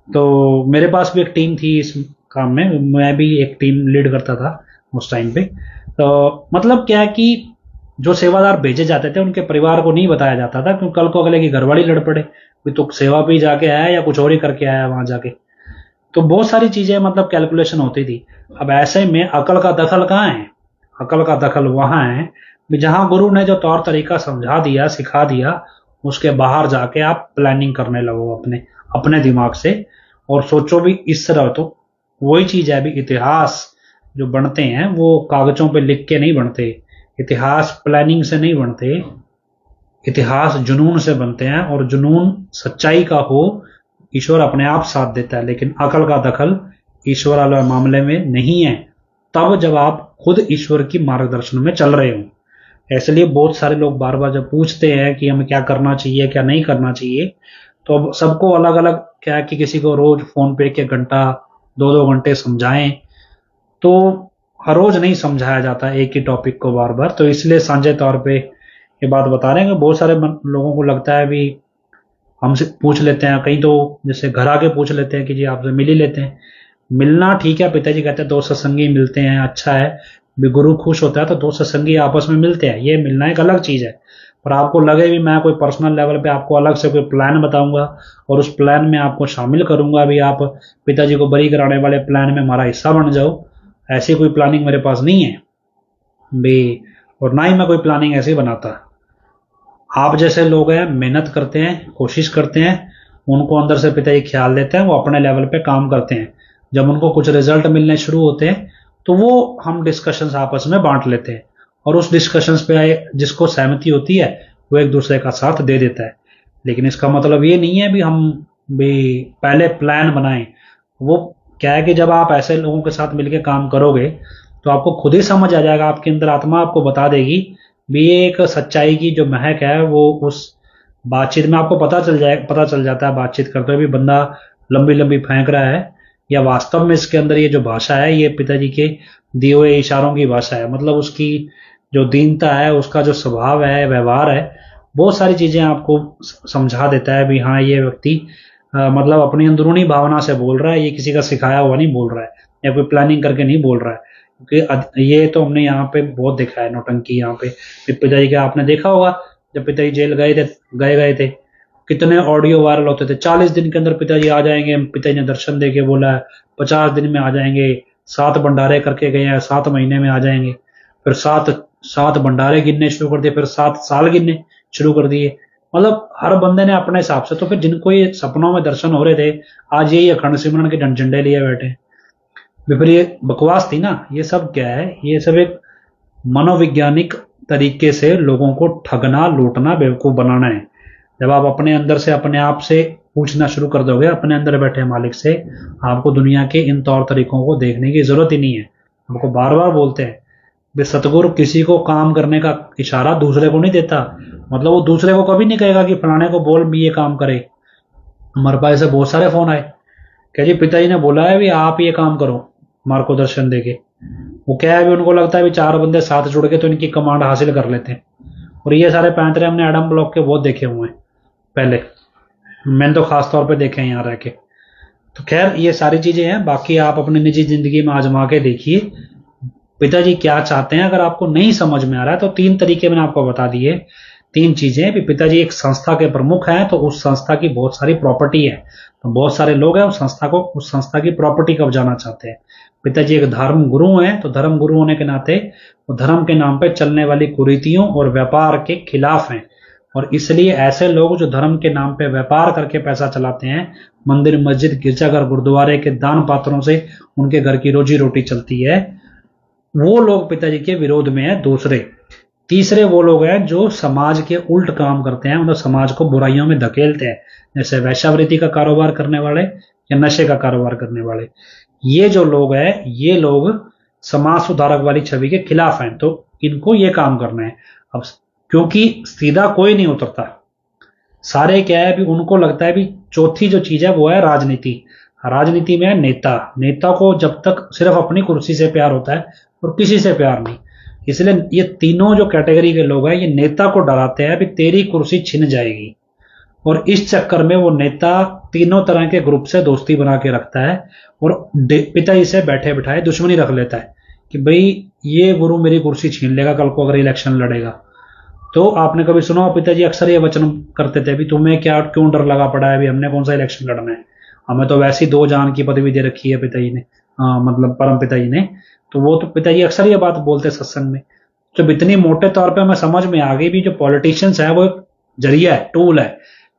Speaker 1: तो मेरे पास भी एक टीम थी इस काम में, मैं भी एक टीम लीड करता था उस टाइम पे। तो मतलब क्या है कि जो सेवादार भेजे जाते थे, उनके परिवार को नहीं बताया जाता था, क्योंकि कल को अगले की घरवाली लड़ पड़े, तो सेवा पे जाके आया या कुछ और ही करके आया वहां जाके। तो बहुत सारी चीजें मतलब कैलकुलेशन होती थी। अब ऐसे में अकल का दखल कहाँ है? अकल का दखल वहां है जहां गुरु ने जो तौर तरीका समझा दिया, सिखा दिया, उसके बाहर जाके आप प्लानिंग करने लगो अपने अपने दिमाग से, और सोचो भी इस तरह। तो वही चीज है, भी इतिहास जो बनते हैं वो कागजों पे लिख के नहीं बनते, इतिहास प्लानिंग से नहीं बनते, इतिहास जुनून से बनते हैं, और जुनून सच्चाई का हो, ईश्वर अपने आप साथ देता है। लेकिन अकल का दखल ईश्वर वाले मामले में नहीं है, तब जब आप खुद ईश्वर की मार्गदर्शन में चल रहे हो। इसलिए बहुत सारे लोग बार बार जब पूछते हैं कि हमें क्या करना चाहिए क्या नहीं करना चाहिए, तो अब सबको अलग अलग क्या है कि किसी को रोज फोन पे के घंटा 2-2 घंटे समझाएं, तो हर रोज नहीं समझाया जाता एक ही टॉपिक को बार बार। तो इसलिए साझे तौर पे ये बात बता रहे हैं कि बहुत सारे लोगों को लगता है भी हमसे पूछ लेते हैं, कहीं तो जैसे घर आके पूछ लेते हैं कि जी आपसे मिल ही लेते हैं। मिलना ठीक है, पिताजी कहते हैं 2 सत्संगी मिलते हैं, अच्छा है, भी गुरु खुश होता है तो 2 सत्संगी आपस में मिलते हैं, ये मिलना एक अलग चीज है। पर आपको लगे भी मैं कोई पर्सनल लेवल पे आपको अलग से कोई प्लान बताऊंगा और उस प्लान में आपको शामिल करूंगा, भी आप पिताजी को बरी कराने वाले प्लान में हमारा हिस्सा बन जाओ, ऐसी कोई प्लानिंग मेरे पास नहीं है भी, और ना ही मैं कोई प्लानिंग ऐसी बनाता। आप जैसे लोग हैं, मेहनत करते हैं, कोशिश करते हैं, उनको अंदर से पिताजी ख्याल देते हैं, वो अपने लेवल पे काम करते हैं। जब उनको कुछ रिजल्ट मिलने शुरू होते हैं तो वो हम डिस्कशंस आपस में बांट लेते हैं, और उस डिस्कशंस पे आए जिसको सहमति होती है वो एक दूसरे का साथ दे देता है। लेकिन इसका मतलब ये नहीं है भी हम भी पहले प्लान बनाएं। वो क्या है कि जब आप ऐसे लोगों के साथ मिलकर काम करोगे तो आपको खुद ही समझ आ जाएगा, आपके अंदर आत्मा आपको बता देगी भी ये एक सच्चाई की जो महक है वो उस बातचीत में आपको पता चल जाता है बातचीत करते हुए भी बंदा लंबी लंबी फेंक रहा है या वास्तव में इसके अंदर ये जो भाषा है ये पिताजी के दिए हुए इशारों की भाषा है। मतलब उसकी जो दीनता है, उसका जो स्वभाव है, व्यवहार है, बहुत सारी चीजें आपको समझा देता है भी हाँ ये व्यक्ति मतलब अपनी अंदरूनी भावना से बोल रहा है, ये किसी का सिखाया हुआ नहीं बोल रहा है या कोई प्लानिंग करके नहीं बोल रहा है। क्योंकि ये तो हमने यहाँ पे बहुत देखा है नौटंकी यहाँ पे पिताजी का। आपने देखा होगा जब पिताजी जेल गए थे कितने ऑडियो वायरल होते थे, 40 दिन के अंदर पिताजी आ जाएंगे, पिताजी ने दर्शन दे के बोला है 50 दिन में आ जाएंगे, 7 भंडारे करके गए हैं 7 महीने में आ जाएंगे, फिर 7 भंडारे गिनने शुरू कर दिए, फिर 7 साल गिनने शुरू कर दिए। मतलब हर बंदे ने अपने हिसाब से। तो फिर जिनको ये सपनों में दर्शन हो रहे थे आज यही अखंड सिमरन के झंडे लिए बैठे। फिर ये बकवास थी ना, ये सब क्या है, ये सब एक मनोवैज्ञानिक तरीके से लोगों को ठगना, लूटना, बेवकूफ बनाना है। जब आप अपने अंदर से अपने आप से पूछना शुरू कर दोगे अपने अंदर बैठे मालिक से, आपको दुनिया के इन तौर तरीकों को देखने की जरूरत ही नहीं है। आपको बार बार बोलते हैं वे सतगुरु किसी को काम करने का इशारा दूसरे को नहीं देता। मतलब वो दूसरे को कभी नहीं कहेगा कि फलाने को बोल भी ये काम करे। हमारे पास ऐसे बहुत सारे फोन आए क्या जी पिताजी ने बोला है भी आप ये काम करो हमारे को दर्शन देके। वो क्या है भी उनको लगता है भी 4 बंदे साथ जुड़ के तो इनकी कमांड हासिल कर लेते हैं। और ये सारे पैंतरे हमने एडम ब्लॉक के बहुत देखे हुए हैं पहले, मैंने तो खास तौर पे देखे हैं यहाँ रह के। तो खैर ये सारी चीजें हैं, बाकी आप अपनी निजी जिंदगी में आजमा के देखिए पिताजी क्या चाहते हैं। अगर आपको नहीं समझ में आ रहा है तो 3 तरीके मैंने आपको बता दिए, 3 चीजें भी। पिताजी एक संस्था के प्रमुख हैं तो उस संस्था की बहुत सारी प्रॉपर्टी है, तो बहुत सारे लोग हैं उस संस्था की प्रॉपर्टी कब्जाना चाहते हैं। पिताजी एक धर्म गुरु हैं तो धर्म गुरु होने के नाते वो धर्म के नाम पे चलने वाली कुरीतियों और व्यापार के खिलाफ हैं। और इसलिए ऐसे लोग जो धर्म के नाम पे व्यापार करके पैसा चलाते हैं, मंदिर मस्जिद गिरजाघर गुरुद्वारे के दान पात्रों से उनके घर की रोजी रोटी चलती है, वो लोग पिताजी के विरोध में है। तीसरे वो लोग हैं जो समाज के उल्ट काम करते हैं, मतलब समाज को बुराइयों में धकेलते हैं, जैसे वैश्यावृत्ति का कारोबार करने वाले या नशे का कारोबार करने वाले। ये जो लोग हैं ये लोग समाज सुधारक वाली छवि के खिलाफ हैं, तो इनको ये काम करना है। अब क्योंकि सीधा कोई नहीं उतरता, सारे क्या है भी उनको लगता है भी चौथी जो चीज है वो है राजनीति। राजनीति में है नेता को जब तक सिर्फ अपनी कुर्सी से प्यार होता है और किसी से प्यार नहीं। इसलिए ये तीनों जो कैटेगरी के लोग हैं ये नेता को डराते हैं भी तेरी कुर्सी छिन जाएगी, और इस चक्कर में वो नेता तीनों तरह के ग्रुप से दोस्ती बना के रखता है और पिताजी से बैठे बिठाए दुश्मनी रख लेता है कि भाई ये गुरु मेरी कुर्सी छीन लेगा कल को अगर इलेक्शन लड़ेगा। तो आपने कभी सुना, पिताजी अक्सर ये वचन करते थे भी तुम्हें क्या क्यों डर लगा पड़ा है, भी हमने कौन सा इलेक्शन लड़ना है, हमें तो वैसी 2 जान की पदवी दे रखी है पिताजी ने, मतलब परम पिताजी ने। तो वो तो पिताजी अक्सर ये बात बोलते सत्संग में। जब इतनी मोटे तौर पे हमें समझ में आ गई भी जो पॉलिटिशियंस है वो एक जरिया है, टूल है।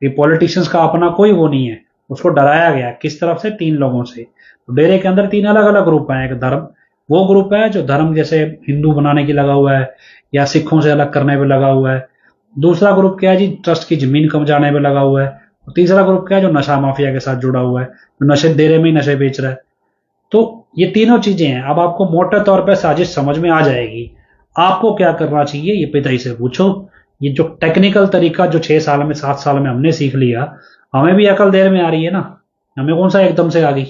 Speaker 1: ये पॉलिटिशियंस का अपना कोई वो नहीं है, उसको डराया गया किस तरफ से, 3 लोगों से। तो डेरे के अंदर 3 अलग अलग ग्रुप हैं। एक धर्म वो ग्रुप है जो धर्म जैसे हिंदू बनाने की लगा हुआ है या सिखों से अलग करने पे लगा हुआ है। दूसरा ग्रुप क्या है जी, ट्रस्ट की जमीन कब्जाने पे लगा हुआ है। और तीसरा ग्रुप क्या है जो नशा माफिया के साथ जुड़ा हुआ है, जो नशे डेरे में ही नशे बेच रहा है। तो ये तीनों चीजें हैं। अब आपको मोटे तौर पर साजिश समझ में आ जाएगी। आपको क्या करना चाहिए ये पिताजी से पूछो। ये जो टेक्निकल तरीका जो 6 साल में 7 साल में हमने सीख लिया, हमें भी अकल देर में आ रही है ना, हमें कौन सा एकदम से आ गई।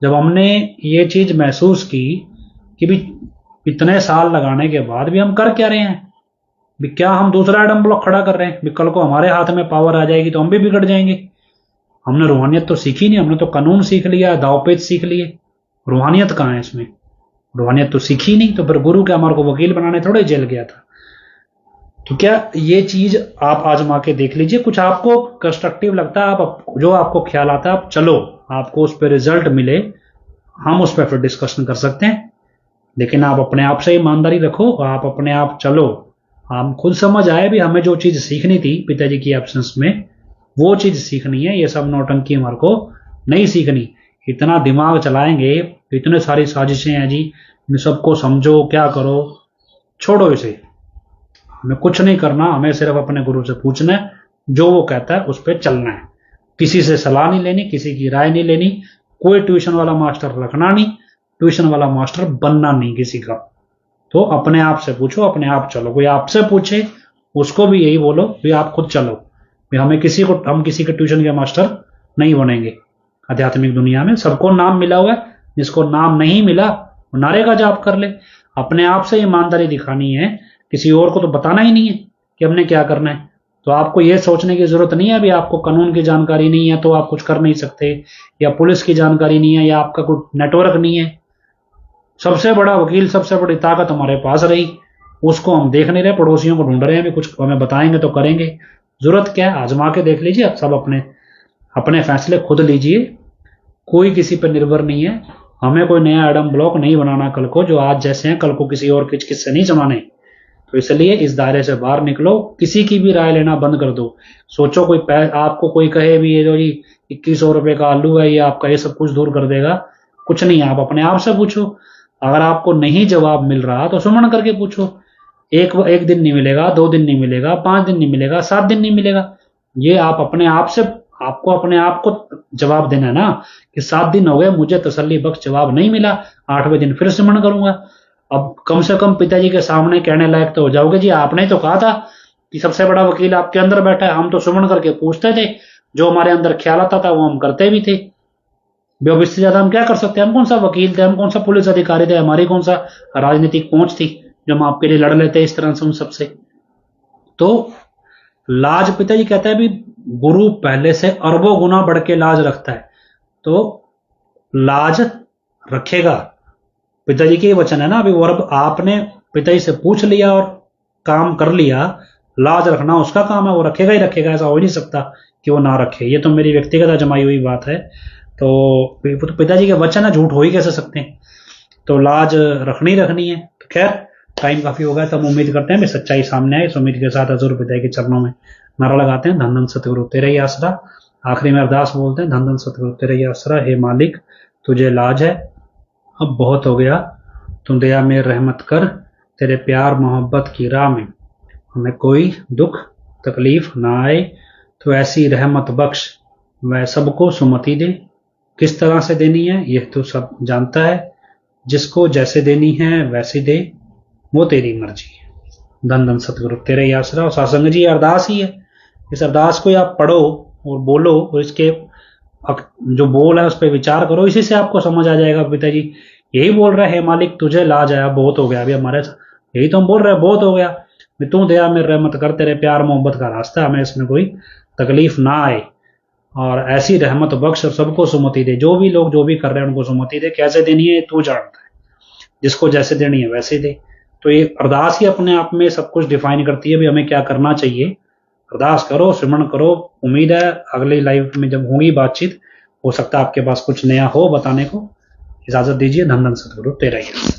Speaker 1: जब हमने ये चीज महसूस की कि भी इतने साल लगाने के बाद भी हम कर क्या रहे हैं, भी क्या हम दूसरा एडम ब्लॉक खड़ा कर रहे हैं, भी कल को हमारे हाथ में पावर आ जाएगी तो हम भी बिगड़ जाएंगे। हमने रूहानियत तो सीखी नहीं, हमने तो कानून सीख लिया, दावपेच सीख लिए। रूहानियत कहाँ है इसमें, रूहानियत तो सीखी नहीं। तो फिर गुरु क्या हमारे को वकील बनाने थोड़े जेल गया था। तो क्या ये चीज आप आजमा के देख लीजिए, कुछ आपको कंस्ट्रक्टिव लगता है, आप जो आपको ख्याल आता है आप चलो, आपको उस पर रिजल्ट मिले, हम उस पर फिर डिस्कशन कर सकते हैं। लेकिन आप अपने आप से ईमानदारी रखो, आप अपने आप चलो, हम खुद समझ आए भी हमें जो चीज सीखनी थी पिताजी की एब्सेंस में वो चीज सीखनी है। ये सब नौटंकी हमारे को नहीं सीखनी। इतना दिमाग चलाएंगे, इतने सारी साजिशें हैं जी, इन सबको समझो क्या करो, छोड़ो इसे, हमें कुछ नहीं करना, हमें सिर्फ अपने गुरु से पूछना है, जो वो कहता है उस पर चलना है, किसी से सलाह नहीं लेनी, किसी की राय नहीं लेनी, कोई ट्यूशन वाला मास्टर रखना नहीं, ट्यूशन वाला मास्टर बनना नहीं किसी का। तो अपने आप से पूछो, अपने आप चलो। कोई आपसे पूछे उसको भी यही बोलो भी आप खुद चलो, भी हम किसी के ट्यूशन के मास्टर नहीं बनेंगे। आध्यात्मिक दुनिया में सबको नाम मिला हुआ है, जिसको नाम नहीं मिला वो नारे का जाप कर ले। अपने आप से ईमानदारी दिखानी है, किसी और को तो बताना ही नहीं है कि हमने क्या करना है। तो आपको ये सोचने की जरूरत नहीं है अभी आपको कानून की जानकारी नहीं है तो आप कुछ कर नहीं सकते, या पुलिस की जानकारी नहीं है, या आपका कोई नेटवर्क नहीं है। सबसे बड़ा वकील, सबसे बड़ी ताकत हमारे पास रही, उसको हम देख नहीं रहे, पड़ोसियों को ढूंढ रहे हैं, भी कुछ हमें बताएंगे तो करेंगे। जरूरत क्या है, आजमा के देख लीजिए। आप सब अपने अपने फैसले खुद लीजिए, कोई किसी पर निर्भर नहीं है। हमें कोई नया एडम ब्लॉक नहीं बनाना कल को, जो आज जैसे हैं कल को किसी और किचकिच से नहीं जमाने। तो इसलिए इस दायरे से बाहर निकलो, किसी की भी राय लेना बंद कर दो। सोचो कोई आपको कोई कहे भी ये जो जी 2100 रुपए का आलू है, ये आपका ये सब कुछ दूर कर देगा, कुछ नहीं। आप अपने आप से पूछो, अगर आपको नहीं जवाब मिल रहा तो सुमन करके पूछो। एक दिन नहीं मिलेगा, 2 दिन नहीं मिलेगा, 5 दिन नहीं मिलेगा, 7 दिन नहीं मिलेगा। ये आप अपने आप से, आपको अपने आप को जवाब देना है ना कि 7 दिन हो गए मुझे तसल्ली बख्श जवाब नहीं मिला, 8वें दिन फिर सुमन करूंगा। अब कम से कम पिताजी के सामने कहने लायक तो हो जाओगे, जी आपने तो कहा था कि सबसे बड़ा वकील आपके अंदर बैठा है। हम तो सुमन करके पूछते थे, जो हमारे अंदर ख्याल आता था वो हम करते भी थे। अब इससे ज्यादा हम क्या कर सकते हैं? हम कौन सा वकील थे, हम कौन सा पुलिस अधिकारी थे, हमारी कौन सा राजनीतिक पहुंच थी जो हम आपके लिए लड़ लेते इस तरह से उन सबसे। तो लाज, पिताजी कहता है भी गुरु पहले से अरबों गुना बढ़ के लाज रखता है, तो लाज रखेगा। पिताजी के वचन है ना, अभी वो आपने पिताजी से पूछ लिया और काम कर लिया, लाज रखना उसका काम है, वो रखेगा ही रखेगा, ऐसा हो ही नहीं सकता कि वो ना रखे। ये तो मेरी व्यक्तिगत जमाई हुई बात है। तो पिताजी के वचन है, झूठ हो ही कैसे सकते हैं। तो लाज रखनी है। तो खैर टाइम काफी हो गया, तो हम उम्मीद करते हैं भी सच्चाई सामने आए। इस उम्मीद के साथ हजूर पिता के चरणों में नारा लगाते हैं, धन धन सतगुरु तेरा ही आसरा। आखिरी में अरदास बोलते हैं, धन धन सतगुरु तेरा ही आसरा, हे मालिक तुझे लाज है, अब बहुत हो गया, तू दया में रहमत कर, तेरे प्यार मोहब्बत की राह में हमें कोई दुख तकलीफ ना आए, तो ऐसी रहमत बख्श, वह सबको सुमति दे। किस तरह से देनी है यह तो सब जानता है, जिसको जैसे देनी है वैसे दे, वो तेरी मर्जी है। धन धन सतगुरु तेरा ही आसरा। और सत्संग जी अरदास ही है, इस अरदास को आप पढ़ो और बोलो, और इसके जो बोल है उस पर विचार करो, इसी से आपको समझ आ जाएगा पिताजी यही बोल रहा है, मालिक तुझे लाज आया, बहुत हो गया। अभी हमारे यही तो हम बोल रहे हैं, बहुत हो गया, तू दया में रहमत कर, तेरे प्यार मोहब्बत का रास्ता, हमें इसमें कोई तकलीफ ना आए, और ऐसी रहमत बख्श और सबको सुमति दे। जो भी लोग जो भी कर रहे हैं उनको सुमति दे। कैसे देनी है तू जानता है, जिसको जैसे देनी है वैसे दे। तो ये अरदास ही अपने आप में सब कुछ डिफाइन करती है भी हमें क्या करना चाहिए। अरदास करो, सिमरन करो। उम्मीद है अगली लाइव में जब होंगी बातचीत, हो सकता है आपके पास कुछ नया हो बताने को। इजाजत दीजिए, धन धन सतगुरु तेरा ही।